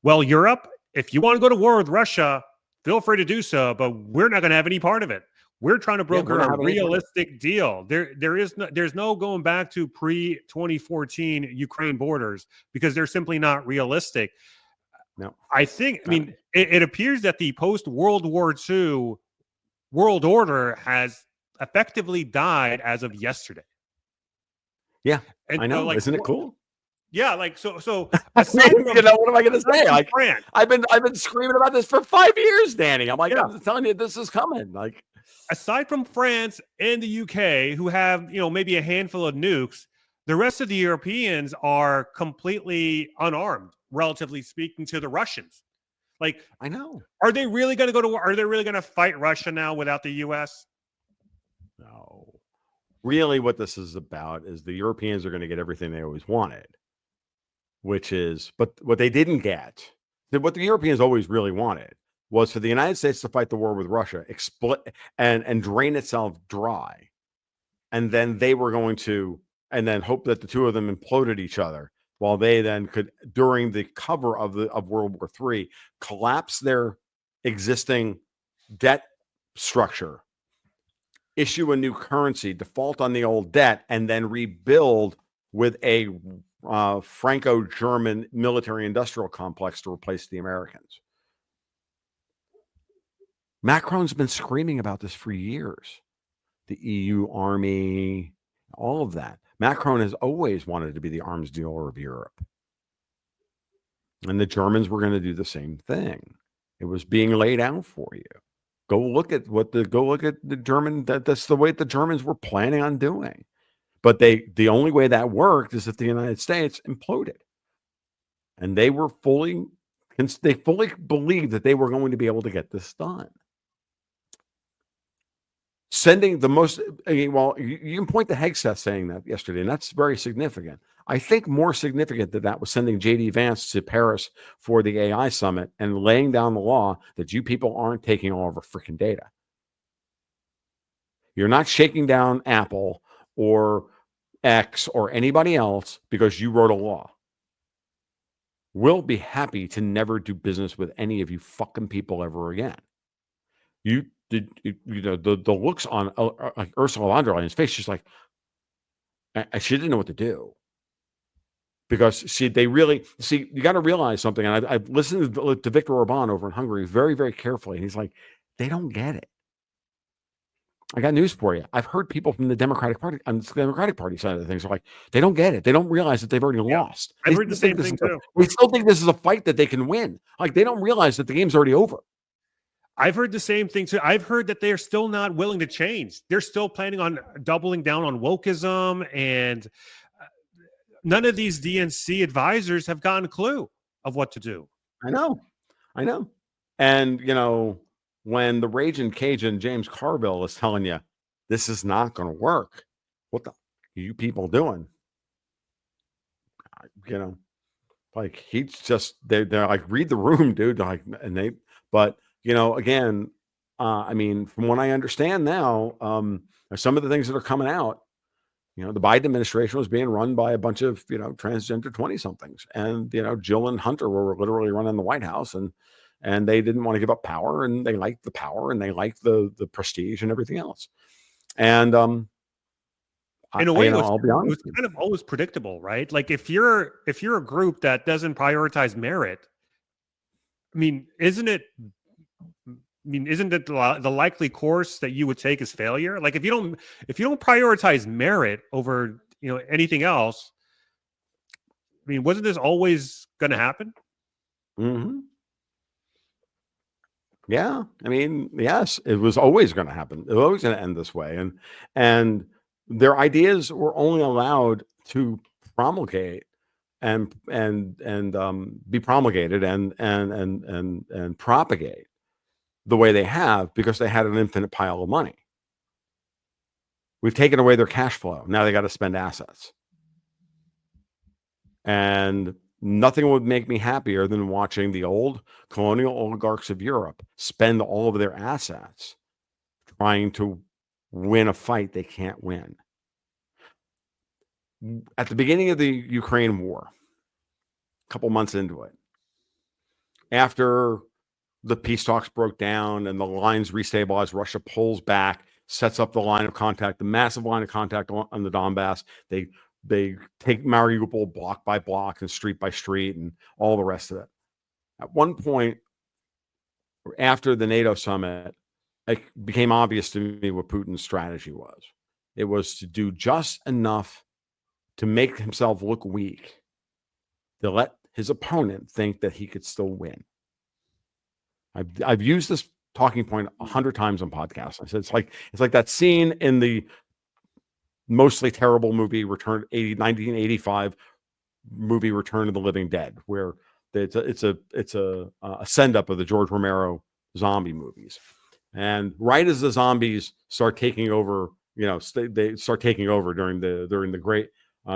Speaker 2: well, Europe, if you want to go to war with Russia, feel free to do so, but we're not going to have any part of it. We're trying to broker a realistic deal. There's no going back to pre-2014 Ukraine borders because they're simply not realistic.
Speaker 1: No.
Speaker 2: It appears that the post-World War II world order has effectively died as of yesterday.
Speaker 1: Yeah, and I know. Isn't it cool?
Speaker 2: Yeah, so
Speaker 1: aside from, what am I going to say? Like, France. I've been screaming about this for 5 years, Danny. I'm like, I'm telling you, this is coming. Like,
Speaker 2: aside from France and the UK, who have maybe a handful of nukes, the rest of the Europeans are completely unarmed, relatively speaking, to the Russians. Like,
Speaker 1: I know.
Speaker 2: Are they really going to go to war? Are they really going to fight Russia now without the U.S.?
Speaker 1: No. Really, what this is about is the Europeans are going to get everything they always wanted, but what they didn't get, what the Europeans always really wanted, was for the United States to fight the war with Russia, and drain itself dry, and then they were going to, and then hope that the two of them imploded each other, while they then could, during the cover of World War III, collapse their existing debt structure, issue a new currency, default on the old debt, and then rebuild with a Franco-German military-industrial complex to replace the Americans. Macron's been screaming about this for years. The EU army, all of that. Macron has always wanted to be the arms dealer of Europe. And the Germans were going to do the same thing. It was being laid out for you. Go look at the German, that's the way the Germans were planning on doing. But the only way that worked is if the United States imploded. And they fully believed that they were going to be able to get this done. Sending the most, well, you can point to Hegseth saying that yesterday, and that's very significant. I think more significant than that was sending J.D. Vance to Paris for the AI summit and laying down the law that you people aren't taking all of our freaking data. You're not shaking down Apple or X or anybody else because you wrote a law. We'll be happy to never do business with any of you fucking people ever again. The looks on like Ursula von der Leyen's face, she's like, she didn't know what to do. Because you got to realize something. And I've listened to Viktor Orban over in Hungary very, very carefully. And he's like, they don't get it. I got news for you. I've heard people from the Democratic Party, on the Democratic Party side of the things, are like, they don't get it. They don't realize that they've already lost.
Speaker 2: I've heard the same thing too.
Speaker 1: We still think this is a fight that they can win. Like, they don't realize that the game's already over.
Speaker 2: I've heard the same thing too. I've heard that they're still not willing to change. They're still planning on doubling down on wokeism, and none of these DNC advisors have gotten a clue of what to do.
Speaker 1: I know. And, when the raging Cajun James Carville is telling you this is not going to work. What the are you people doing? You know, like he's just they're like read the room, dude. Like and they, but again, I mean, from what I understand now, some of the things that are coming out. The Biden administration was being run by a bunch of, transgender 20 somethings. And, Jill and Hunter were literally running the White House and they didn't want to give up power and they liked the power and they liked the prestige and everything else. And,
Speaker 2: in a way,
Speaker 1: I'll be
Speaker 2: it
Speaker 1: honest.
Speaker 2: was kind of always predictable, right? Like if you're a group that doesn't prioritize merit, I mean, isn't it the likely course that you would take is failure? Like if you don't prioritize merit over anything else, I mean, wasn't this always going to happen?
Speaker 1: Mm-hmm. Yeah, I mean, yes, it was always going to happen. It was always going to end this way, and their ideas were only allowed to promulgate and be promulgated and propagate the way they have because they had an infinite pile of money. We've taken away their cash flow. Now they got to spend assets. And nothing would make me happier than watching the old colonial oligarchs of Europe spend all of their assets trying to win a fight they can't win. At the beginning of the Ukraine war, a couple months into it, after the peace talks broke down and the lines restabilized, Russia pulls back, sets up the line of contact, the massive line of contact on the Donbass. They take Mariupol block by block and street by street and all the rest of it. At one point, after the NATO summit, it became obvious to me what Putin's strategy was. It was to do just enough to make himself look weak, to let his opponent think that he could still win. I've used this talking point 100 times on podcasts. I said it's like that scene in the mostly terrible movie 1985 movie Return of the Living Dead, where it's a send up of the George Romero zombie movies. And right as the zombies start taking over, they start taking over during the great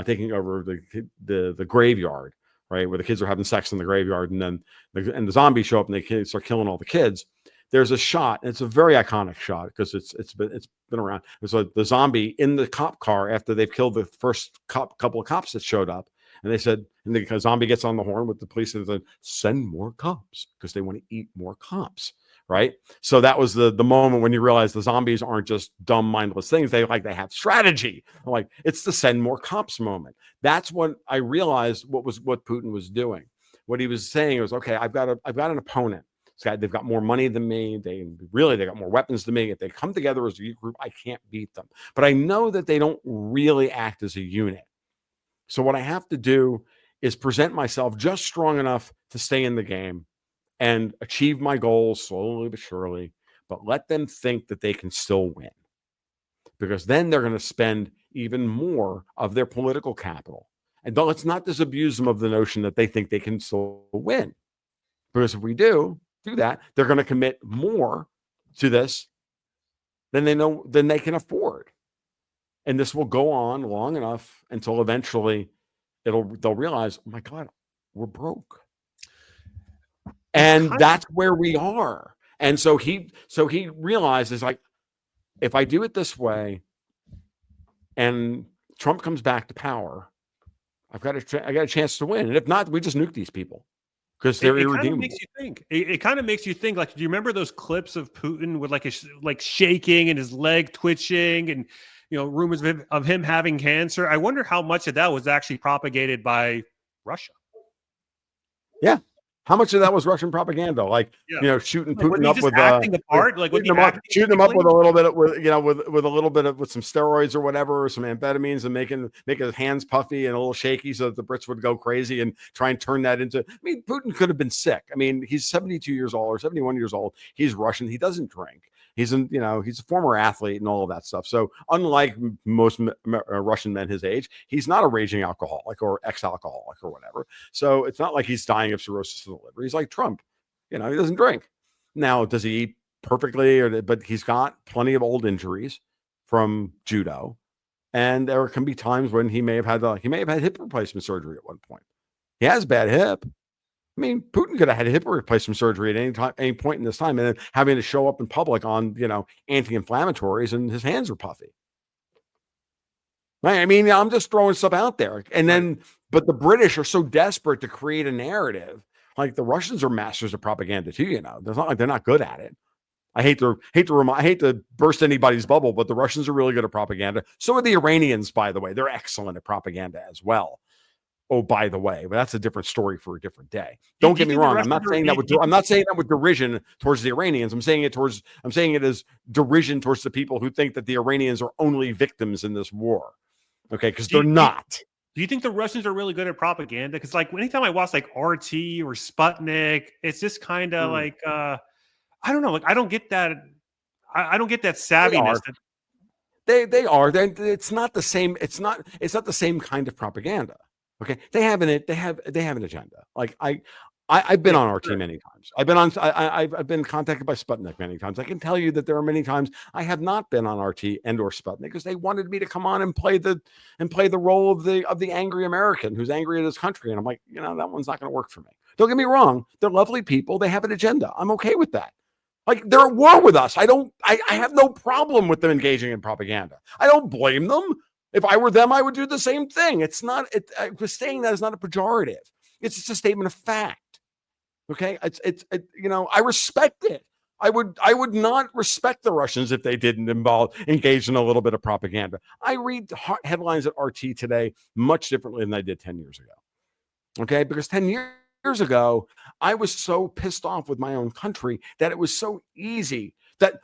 Speaker 1: taking over the graveyard, right, where the kids are having sex in the graveyard, and then the zombies show up and they start killing all the kids. There's a shot, and it's a very iconic shot because it's been around. It's like the zombie in the cop car after they've killed the first couple of cops that showed up, and they said, and the zombie gets on the horn with the police and said, "Send more cops," because they want to eat more cops, right? So that was the moment when you realize the zombies aren't just dumb, mindless things. They have strategy. Like it's the send more cops moment. That's what I realized what Putin was doing. What he was saying was, okay, I've got an opponent. They've got more money than me. They got more weapons than me. If they come together as a group, I can't beat them. But I know that they don't really act as a unit. So what I have to do is present myself just strong enough to stay in the game and achieve my goals slowly but surely, but let them think that they can still win. Because then they're going to spend even more of their political capital. And let's not disabuse them of the notion that they think they can still win. Because if we do that, they're going to commit more to this than they can afford. And this will go on long enough until eventually they'll realize, oh my God, we're broke. And that's where we are. And so he realizes, like, if I do it this way and Trump comes back to power, I got a chance to win. And if not, we just nuke these people. Because they're irredeemable.
Speaker 2: It kind of makes you think. Like, do you remember those clips of Putin with like shaking and his leg twitching, and rumors of him having cancer? I wonder how much of that was actually propagated by Russia.
Speaker 1: Yeah, how much of that was Russian propaganda? Like, shooting Putin up with
Speaker 2: acting the part, like
Speaker 1: shooting him up with a little bit of, with a little bit of with some steroids or whatever, or some amphetamines, and making his hands puffy and a little shaky so that the Brits would go crazy and try and turn that into. I mean, Putin could have been sick. I mean, he's 72 years old or 71 years old. He's Russian. He doesn't drink. He's he's a former athlete and all of that stuff. So unlike most Russian men his age, he's not a raging alcoholic or ex-alcoholic or whatever. So it's not like he's dying of cirrhosis of the liver. He's like Trump. He doesn't drink. Now, does he eat perfectly, but he's got plenty of old injuries from judo, and there can be times when he may have had hip replacement surgery at one point. He has bad hip. I mean, Putin could have had hip replacement surgery at any point in this time, and then having to show up in public on anti-inflammatories, and his hands are puffy. Right? I mean, I'm just throwing stuff out there, and then but the British are so desperate to create a narrative. Like the Russians are masters of propaganda too. It's not like they're not good at it. I hate to burst anybody's bubble, but the Russians are really good at propaganda. So are the Iranians, by the way. They're excellent at propaganda as well. Oh, by the way, but that's a different story for a different day. Don't get me wrong. I'm not saying that with derision towards the Iranians. I'm saying it as derision towards the people who think that the Iranians are only victims in this war. Okay, because they're not.
Speaker 2: Do you think the Russians are really good at propaganda? Because like anytime I watch like RT or Sputnik, it's just kind of like I don't know. Like I don't get that. I don't get that savviness.
Speaker 1: They are. It's not the same. It's not the same kind of propaganda. Okay, they have an agenda. Like I've been on RT many times. I've been contacted by Sputnik many times. I can tell you that there are many times I have not been on RT and or Sputnik because they wanted me to come on and play the role of the angry American who's angry at his country, and I'm like, that one's not going to work for me. Don't get me wrong; they're lovely people. They have an agenda. I'm okay with that. Like they're at war with us. I have no problem with them engaging in propaganda. I don't blame them. If I were them, I would do the same thing. I was saying that is not a pejorative. It's just a statement of fact. Okay. I respect it. I would not respect the Russians if they didn't engage in a little bit of propaganda. I read headlines at RT today much differently than I did 10 years ago. Okay. Because 10 years ago, I was so pissed off with my own country that it was so easy that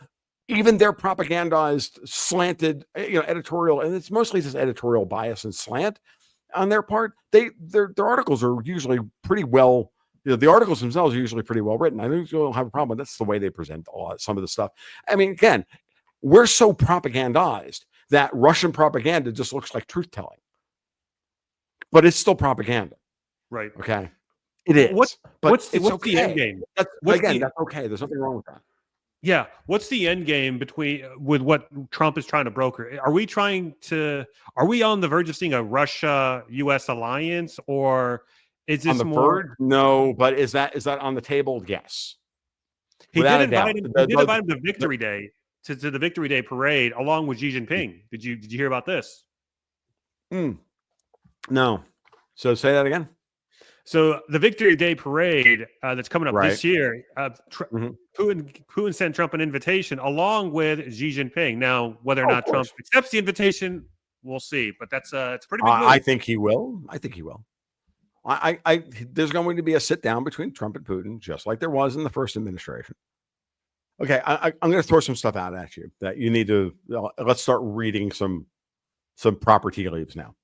Speaker 1: even their propagandized, slanted, editorial, and it's mostly just editorial bias and slant on their part. Their articles are usually pretty well. The articles themselves are usually pretty well written. I don't have a problem. That's the way they present some of the stuff. I mean, again, we're so propagandized that Russian propaganda just looks like truth telling, but it's still propaganda.
Speaker 2: Right.
Speaker 1: Okay. It is.
Speaker 2: What's
Speaker 1: okay.
Speaker 2: the end game?
Speaker 1: That's okay. There's nothing wrong with that.
Speaker 2: Yeah. What's the end game with what Trump is trying to broker? Are we on the verge of seeing a Russia-US alliance, or is this
Speaker 1: on the verge? No, but is that on the table? Yes.
Speaker 2: He did invite him to Victory Day, to the Victory Day parade along with Xi Jinping. Did you hear about this?
Speaker 1: No. So say that again.
Speaker 2: So the Victory Day parade that's coming up this year, Putin sent Trump an invitation along with Xi Jinping. Now, whether or not Trump accepts the invitation, we'll see. But it's a pretty big move.
Speaker 1: I think he will. There's going to be a sit down between Trump and Putin, just like there was in the first administration. Okay, I'm going to throw some stuff out at you that you need to. Let's start reading some proper tea leaves now.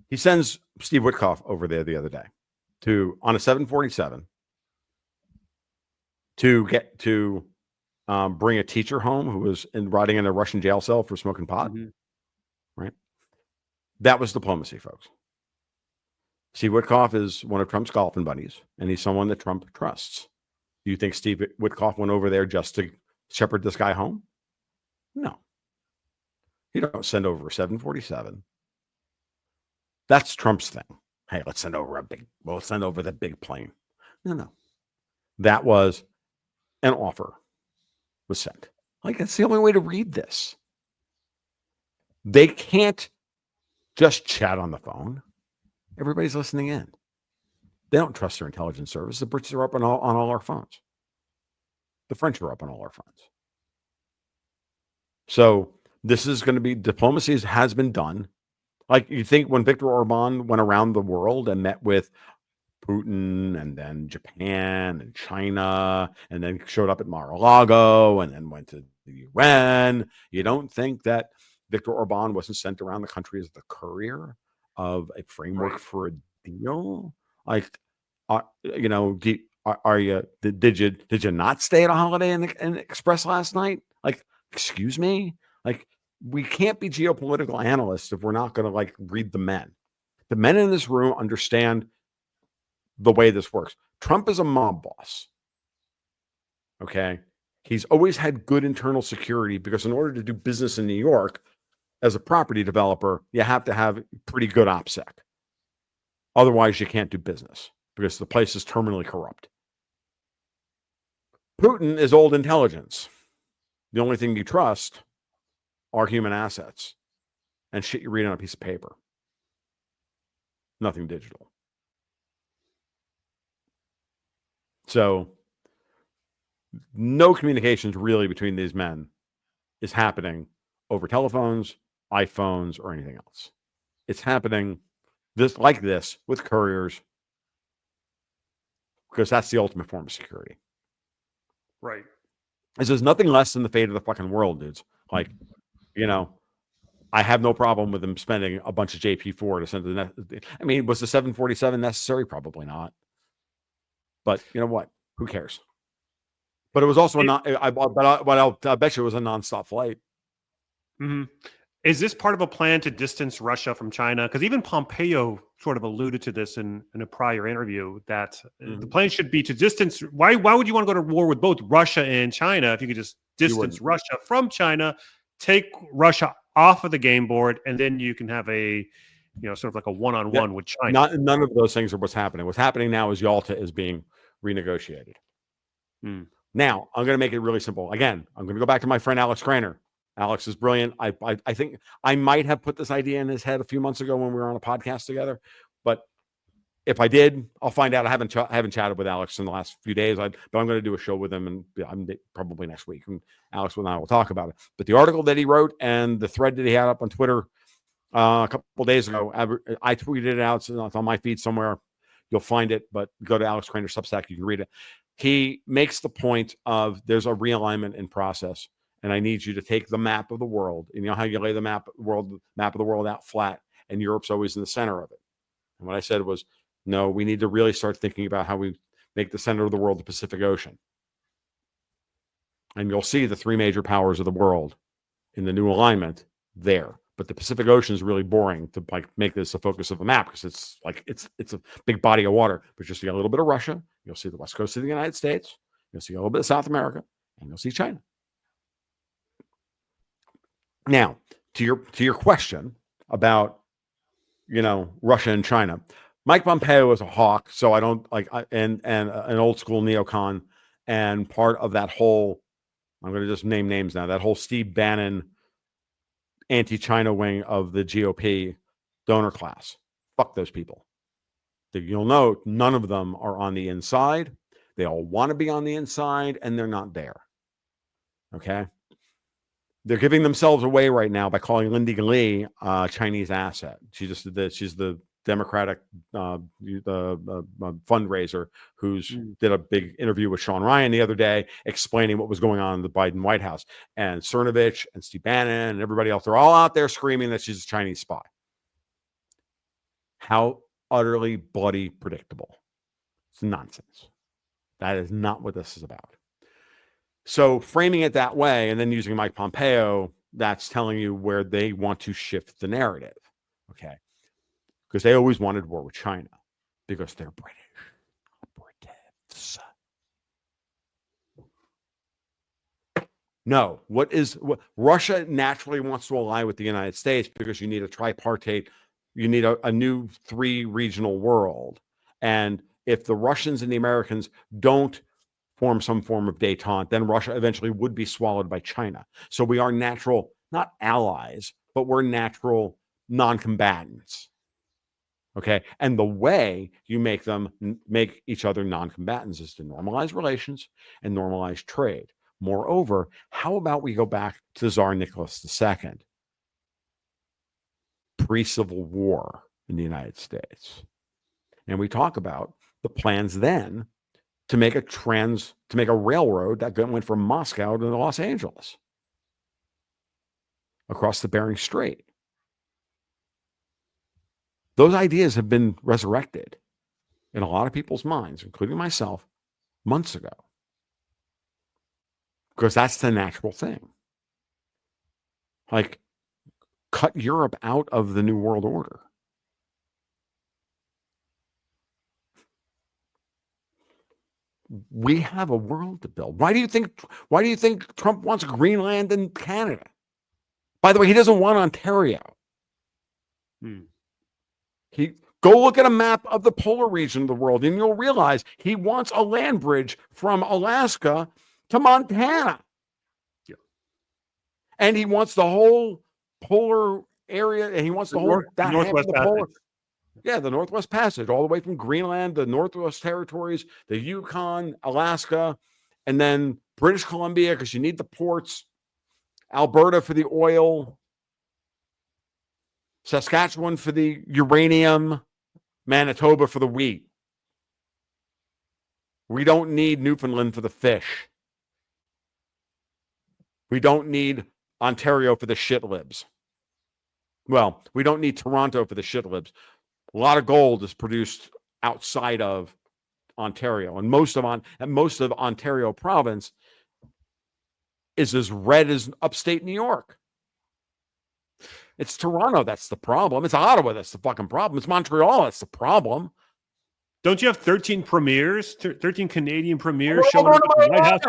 Speaker 1: He sends Steve Witkoff over there the other day on a 747 to bring a teacher home who was rotting in a Russian jail cell for smoking pot. Right. That was diplomacy, folks. Steve Witkoff is one of Trump's golfing buddies, and he's someone that Trump trusts. Do you think Steve Witkoff went over there just to shepherd this guy home? No. You don't send over a 747. That's Trump's thing. Hey, let's send over the big plane. No. That was an offer was sent. Like, that's the only way to read this. They can't just chat on the phone. Everybody's listening in. They don't trust their intelligence service. The Brits are up on all our phones. The French are up on all our phones. So this is going to be diplomacy has been done. Like, you think when Viktor Orban went around the world and met with Putin and then Japan and China and then showed up at Mar-a-Lago and then went to the UN, you don't think that Viktor Orban wasn't sent around the country as the courier of a framework for a deal? Like, did you not stay at a Holiday Inn Express last night? Like, excuse me? Like, we can't be geopolitical analysts if we're not going to read the men. The men in this room understand the way this works. Trump is a mob boss. Okay. He's always had good internal security because in order to do business in New York as a property developer, you have to have pretty good OPSEC. Otherwise, you can't do business because the place is terminally corrupt. Putin is old intelligence. The only thing you trust are human assets and shit you read on a piece of paper. Nothing digital. So no communications really between these men is happening over telephones, iPhones, or anything else. It's happening like this with couriers because that's the ultimate form of security.
Speaker 2: Right.
Speaker 1: This is nothing less than the fate of the fucking world, dudes. Like, you know, I have no problem with them spending a bunch of JP4 to send to the. I mean, was the 747 necessary? Probably not. But you know what? Who cares? But it was also not. I'll bet you it was a nonstop flight.
Speaker 2: Mm-hmm. Is this part of a plan to distance Russia from China? Because even Pompeo sort of alluded to this in a prior interview that the plan should be to distance. Why would you want to go to war with both Russia and China if you could just distance Russia from China, take Russia off of the game board, and then you can have a, sort of like a one-on-one with China?
Speaker 1: None of those things are what's happening. What's happening now is Yalta is being renegotiated. Now, I'm going to make it really simple. Again, I'm going to go back to my friend Alex Craner. Alex is brilliant. I think I might have put this idea in his head a few months ago when we were on a podcast together. But if I did, I'll find out. I haven't chatted with Alex in the last few days, but I'm going to do a show with him, and I'm probably next week. And Alex and I will talk about it. But the article that he wrote and the thread that he had up on Twitter a couple days ago, I tweeted it out. So it's on my feed somewhere. You'll find it, but go to Alex Craner's Substack. You can read it. He makes the point of there's a realignment in process. And I need you to take the map of the world. And you know how you lay the map of the world out flat, and Europe's always in the center of it. And what I said was, no, we need to really start thinking about how we make the center of the world the Pacific Ocean. And you'll see the three major powers of the world in the new alignment there. But the Pacific Ocean is really boring to make this a focus of a map because it's a big body of water. But you'll see a little bit of Russia. You'll see the west coast of the United States. You'll see a little bit of South America, and you'll see China. Now, to your question about, Russia and China, Mike Pompeo is a hawk, so I don't and an old school neocon, and part of that whole, I'm going to just name names now, that whole Steve Bannon anti-China wing of the GOP donor class. Fuck those people. You'll note none of them are on the inside. They all want to be on the inside, and they're not there. Okay? They're giving themselves away right now by calling Lindy Li a Chinese asset. She's the Democratic fundraiser who's did a big interview with Sean Ryan the other day explaining what was going on in the Biden White House. And Cernovich and Steve Bannon and everybody else, they're all out there screaming that she's a Chinese spy. How utterly bloody predictable. It's nonsense. That is not what this is about. So framing it that way and then using Mike Pompeo, that's telling you where they want to shift the narrative, okay? Because they always wanted war with China because they're British operatives. No, what Russia naturally wants to ally with the United States because you need a tripartite, you need a new three regional world. And if the Russians and the Americans don't form some form of détente, then Russia eventually would be swallowed by China. So we are natural, not allies, but we're natural non-combatants. Okay. And the way you make each other non-combatants is to normalize relations and normalize trade. Moreover, how about we go back to Tsar Nicholas II, pre-Civil War in the United States, and we talk about the plans then to make a railroad that went from Moscow to Los Angeles across the Bering Strait. Those ideas have been resurrected in a lot of people's minds, including myself, months ago. Because that's the natural thing. Like, cut Europe out of the New World Order. We have a world to build. Why do you think Trump wants Greenland and Canada? By the way, he doesn't want Ontario. He go look at a map of the polar region of the world, and you'll realize he wants a land bridge from Alaska to Montana.
Speaker 2: Yeah.
Speaker 1: And he wants the whole polar area, and he wants the whole that half of the polar. Yeah, the Northwest Passage, all the way from Greenland, the Northwest Territories, the Yukon, Alaska, and then British Columbia, because you need the ports, Alberta for the oil, Saskatchewan for the uranium, Manitoba for the wheat. We don't need Newfoundland for the fish. We don't need Ontario for the shit libs. Well, we don't need Toronto for the shit libs. A lot of gold is produced outside of Ontario, and most of Ontario province is as red as upstate New York. It's Toronto that's the problem. It's Ottawa that's the fucking problem. It's Montreal that's the problem.
Speaker 2: Don't you have 13 premiers, 13 Canadian premiers showing up at the White House?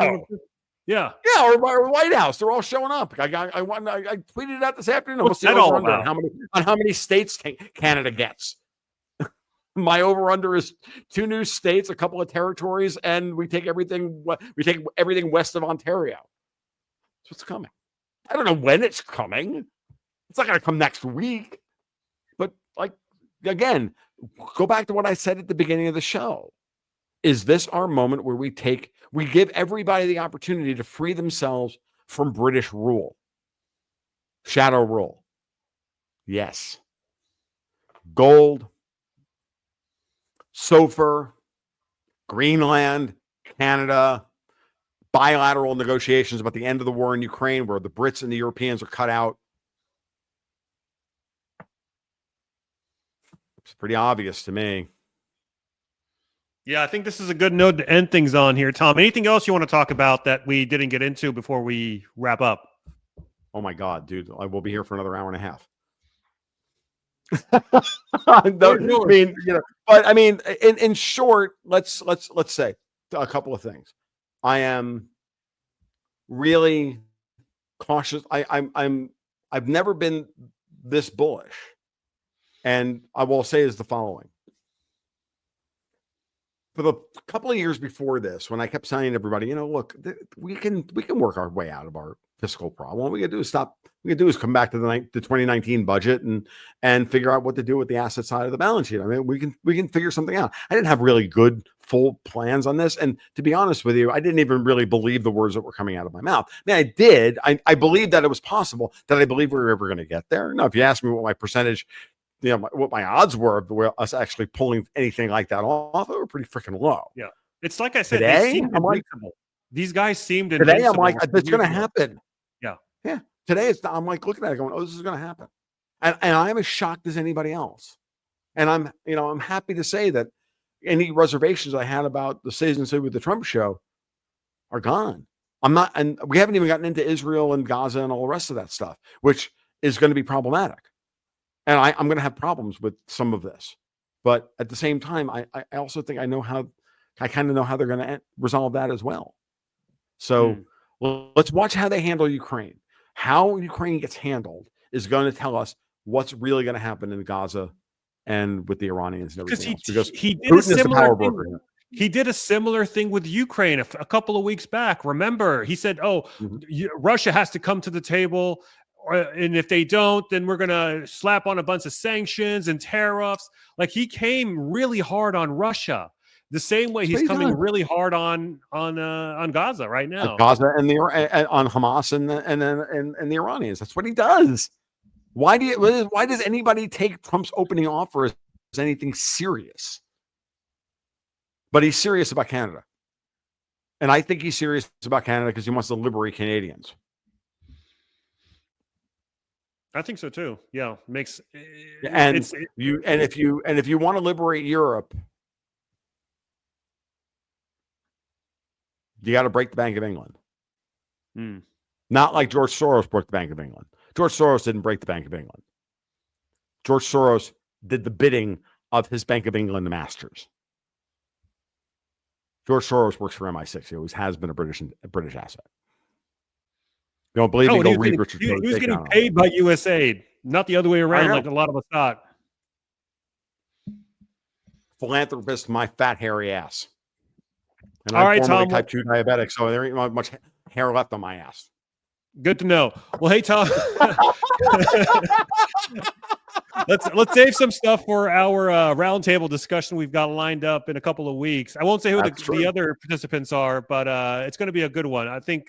Speaker 2: Yeah,
Speaker 1: or White House. They're all showing up. I tweeted it out this afternoon.
Speaker 2: What's that all about?
Speaker 1: On how many states Canada gets. My over-under is 2 new states, a couple of territories, and we take everything west of Ontario. That's what's coming. I don't know when it's coming. It's not going to come next week. But, like, again, go back to what I said at the beginning of the show. Is this our moment where we give everybody the opportunity to free themselves from British rule? Shadow rule. Yes. Gold, SOFR, Greenland, Canada, bilateral negotiations about the end of the war in Ukraine where the Brits and the Europeans are cut out. It's pretty obvious to me.
Speaker 2: Yeah, I think this is a good note to end things on here. Tom, anything else you want to talk about that we didn't get into before we wrap up?
Speaker 1: Oh my God, dude. I will be here for another hour and a half. In short, let's say a couple of things. I am really cautious. I've never been this bullish, and I will say is the following. For the couple of years before this, when I kept saying to everybody, look, we can work our way out of our fiscal problem. What we can do is come back to the 2019 budget and figure out what to do with the asset side of the balance sheet. I mean, we can figure something out. I didn't have really good full plans on this, and to be honest with you, I didn't even really believe the words that were coming out of my mouth. I mean, I did. I believed that it was possible. Did I believe we were ever going to get there? No. If you ask me what my percentage, what my odds were of us actually pulling anything like that off, they were pretty freaking low.
Speaker 2: Yeah. It's like I said,
Speaker 1: today,
Speaker 2: these guys seemed
Speaker 1: today I'm like, it's going to happen.
Speaker 2: Yeah.
Speaker 1: Yeah. Today I'm like looking at it going, oh, this is going to happen. And I'm as shocked as anybody else. And I'm happy to say that any reservations I had about the season 2 with the Trump show are gone. And we haven't even gotten into Israel and Gaza and all the rest of that stuff, which is going to be problematic. And I'm going to have problems with some of this. But at the same time, I also think I kind of know how they're going to resolve that as well. So let's watch how they handle Ukraine. How Ukraine gets handled is going to tell us what's really going to happen in Gaza and with the Iranians and everything else. Because
Speaker 2: he did a similar thing. He did a similar thing with Ukraine a couple of weeks back. Remember, he said, Russia has to come to the table. And if they don't, then we're going to slap on a bunch of sanctions and tariffs. Like, he came really hard on Russia, the same way he's coming really hard on Gaza right now.
Speaker 1: Gaza and on Hamas and the Iranians. That's what he does. Why does anybody take Trump's opening offer as anything serious? But he's serious about Canada, and I think he's serious about Canada because he wants to liberate Canadians.
Speaker 2: I think so too. Yeah,
Speaker 1: if you want to liberate Europe, you got to break the Bank of England. Not like George Soros broke the Bank of England. George Soros didn't break the Bank of England. George Soros did the bidding of his Bank of England masters. George Soros works for MI6. He always has been a British asset. You don't believe me?
Speaker 2: and
Speaker 1: Go read Richard.
Speaker 2: he was getting paid by USAID, not the other way around like a lot of us thought.
Speaker 1: Philanthropist, my fat hairy ass. And
Speaker 2: All
Speaker 1: I'm
Speaker 2: formerly
Speaker 1: Tom, type 2 diabetic, so there ain't much hair left on my ass.
Speaker 2: Good to know. Well, hey, Tom. Let's save some stuff for our roundtable discussion we've got lined up in a couple of weeks. I won't say who the other participants are, but it's going to be a good one. I think,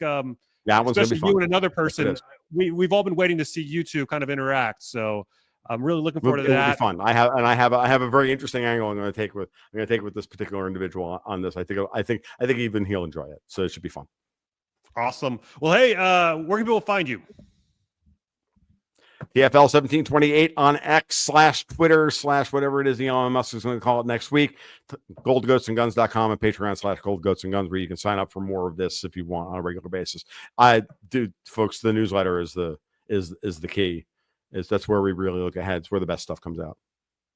Speaker 1: that one's
Speaker 2: especially
Speaker 1: gonna be fun.
Speaker 2: you and another person, we've all been waiting to see you two kind of interact. So I'm really looking forward to that.
Speaker 1: It'll be fun. I have a very interesting angle I'm going to take with this particular individual on this. I think even he'll enjoy it. So it should be fun.
Speaker 2: Awesome. Well, hey, where can people find you?
Speaker 1: TFL 1728 on X / Twitter / whatever it is Elon Musk is going to call it next week. GoldGoatsAndGuns.com and Patreon / GoldGoatsAndGuns, where you can sign up for more of this if you want on a regular basis. Folks, the newsletter is the key. That's where we really look ahead. It's where the best stuff comes out.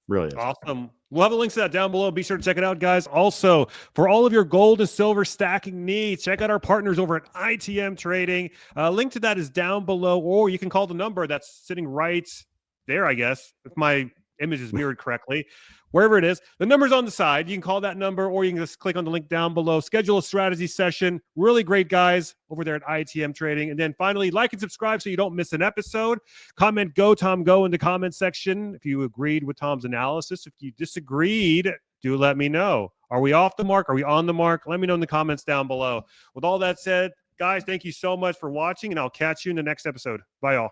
Speaker 1: Really is.
Speaker 2: Awesome. We'll have a link to that down below. Be sure to check it out, guys. Also, for all of your gold and silver stacking needs, check out our partners over at ITM Trading. Link to that is down below, or you can call the number that's sitting right there, I guess, if my image is mirrored correctly. Wherever it is, the number's on the side. You can call that number, or you can just click on the link down below. Schedule a strategy session. Really great guys over there at ITM Trading. And then finally, like and subscribe so you don't miss an episode. Comment "Go Tom Go" in the comment section if you agreed with Tom's analysis. If you disagreed, do let me know. Are we off the mark? Are we on the mark? Let me know in the comments down below. With all that said, guys, thank you so much for watching, and I'll catch you in the next episode. Bye, all.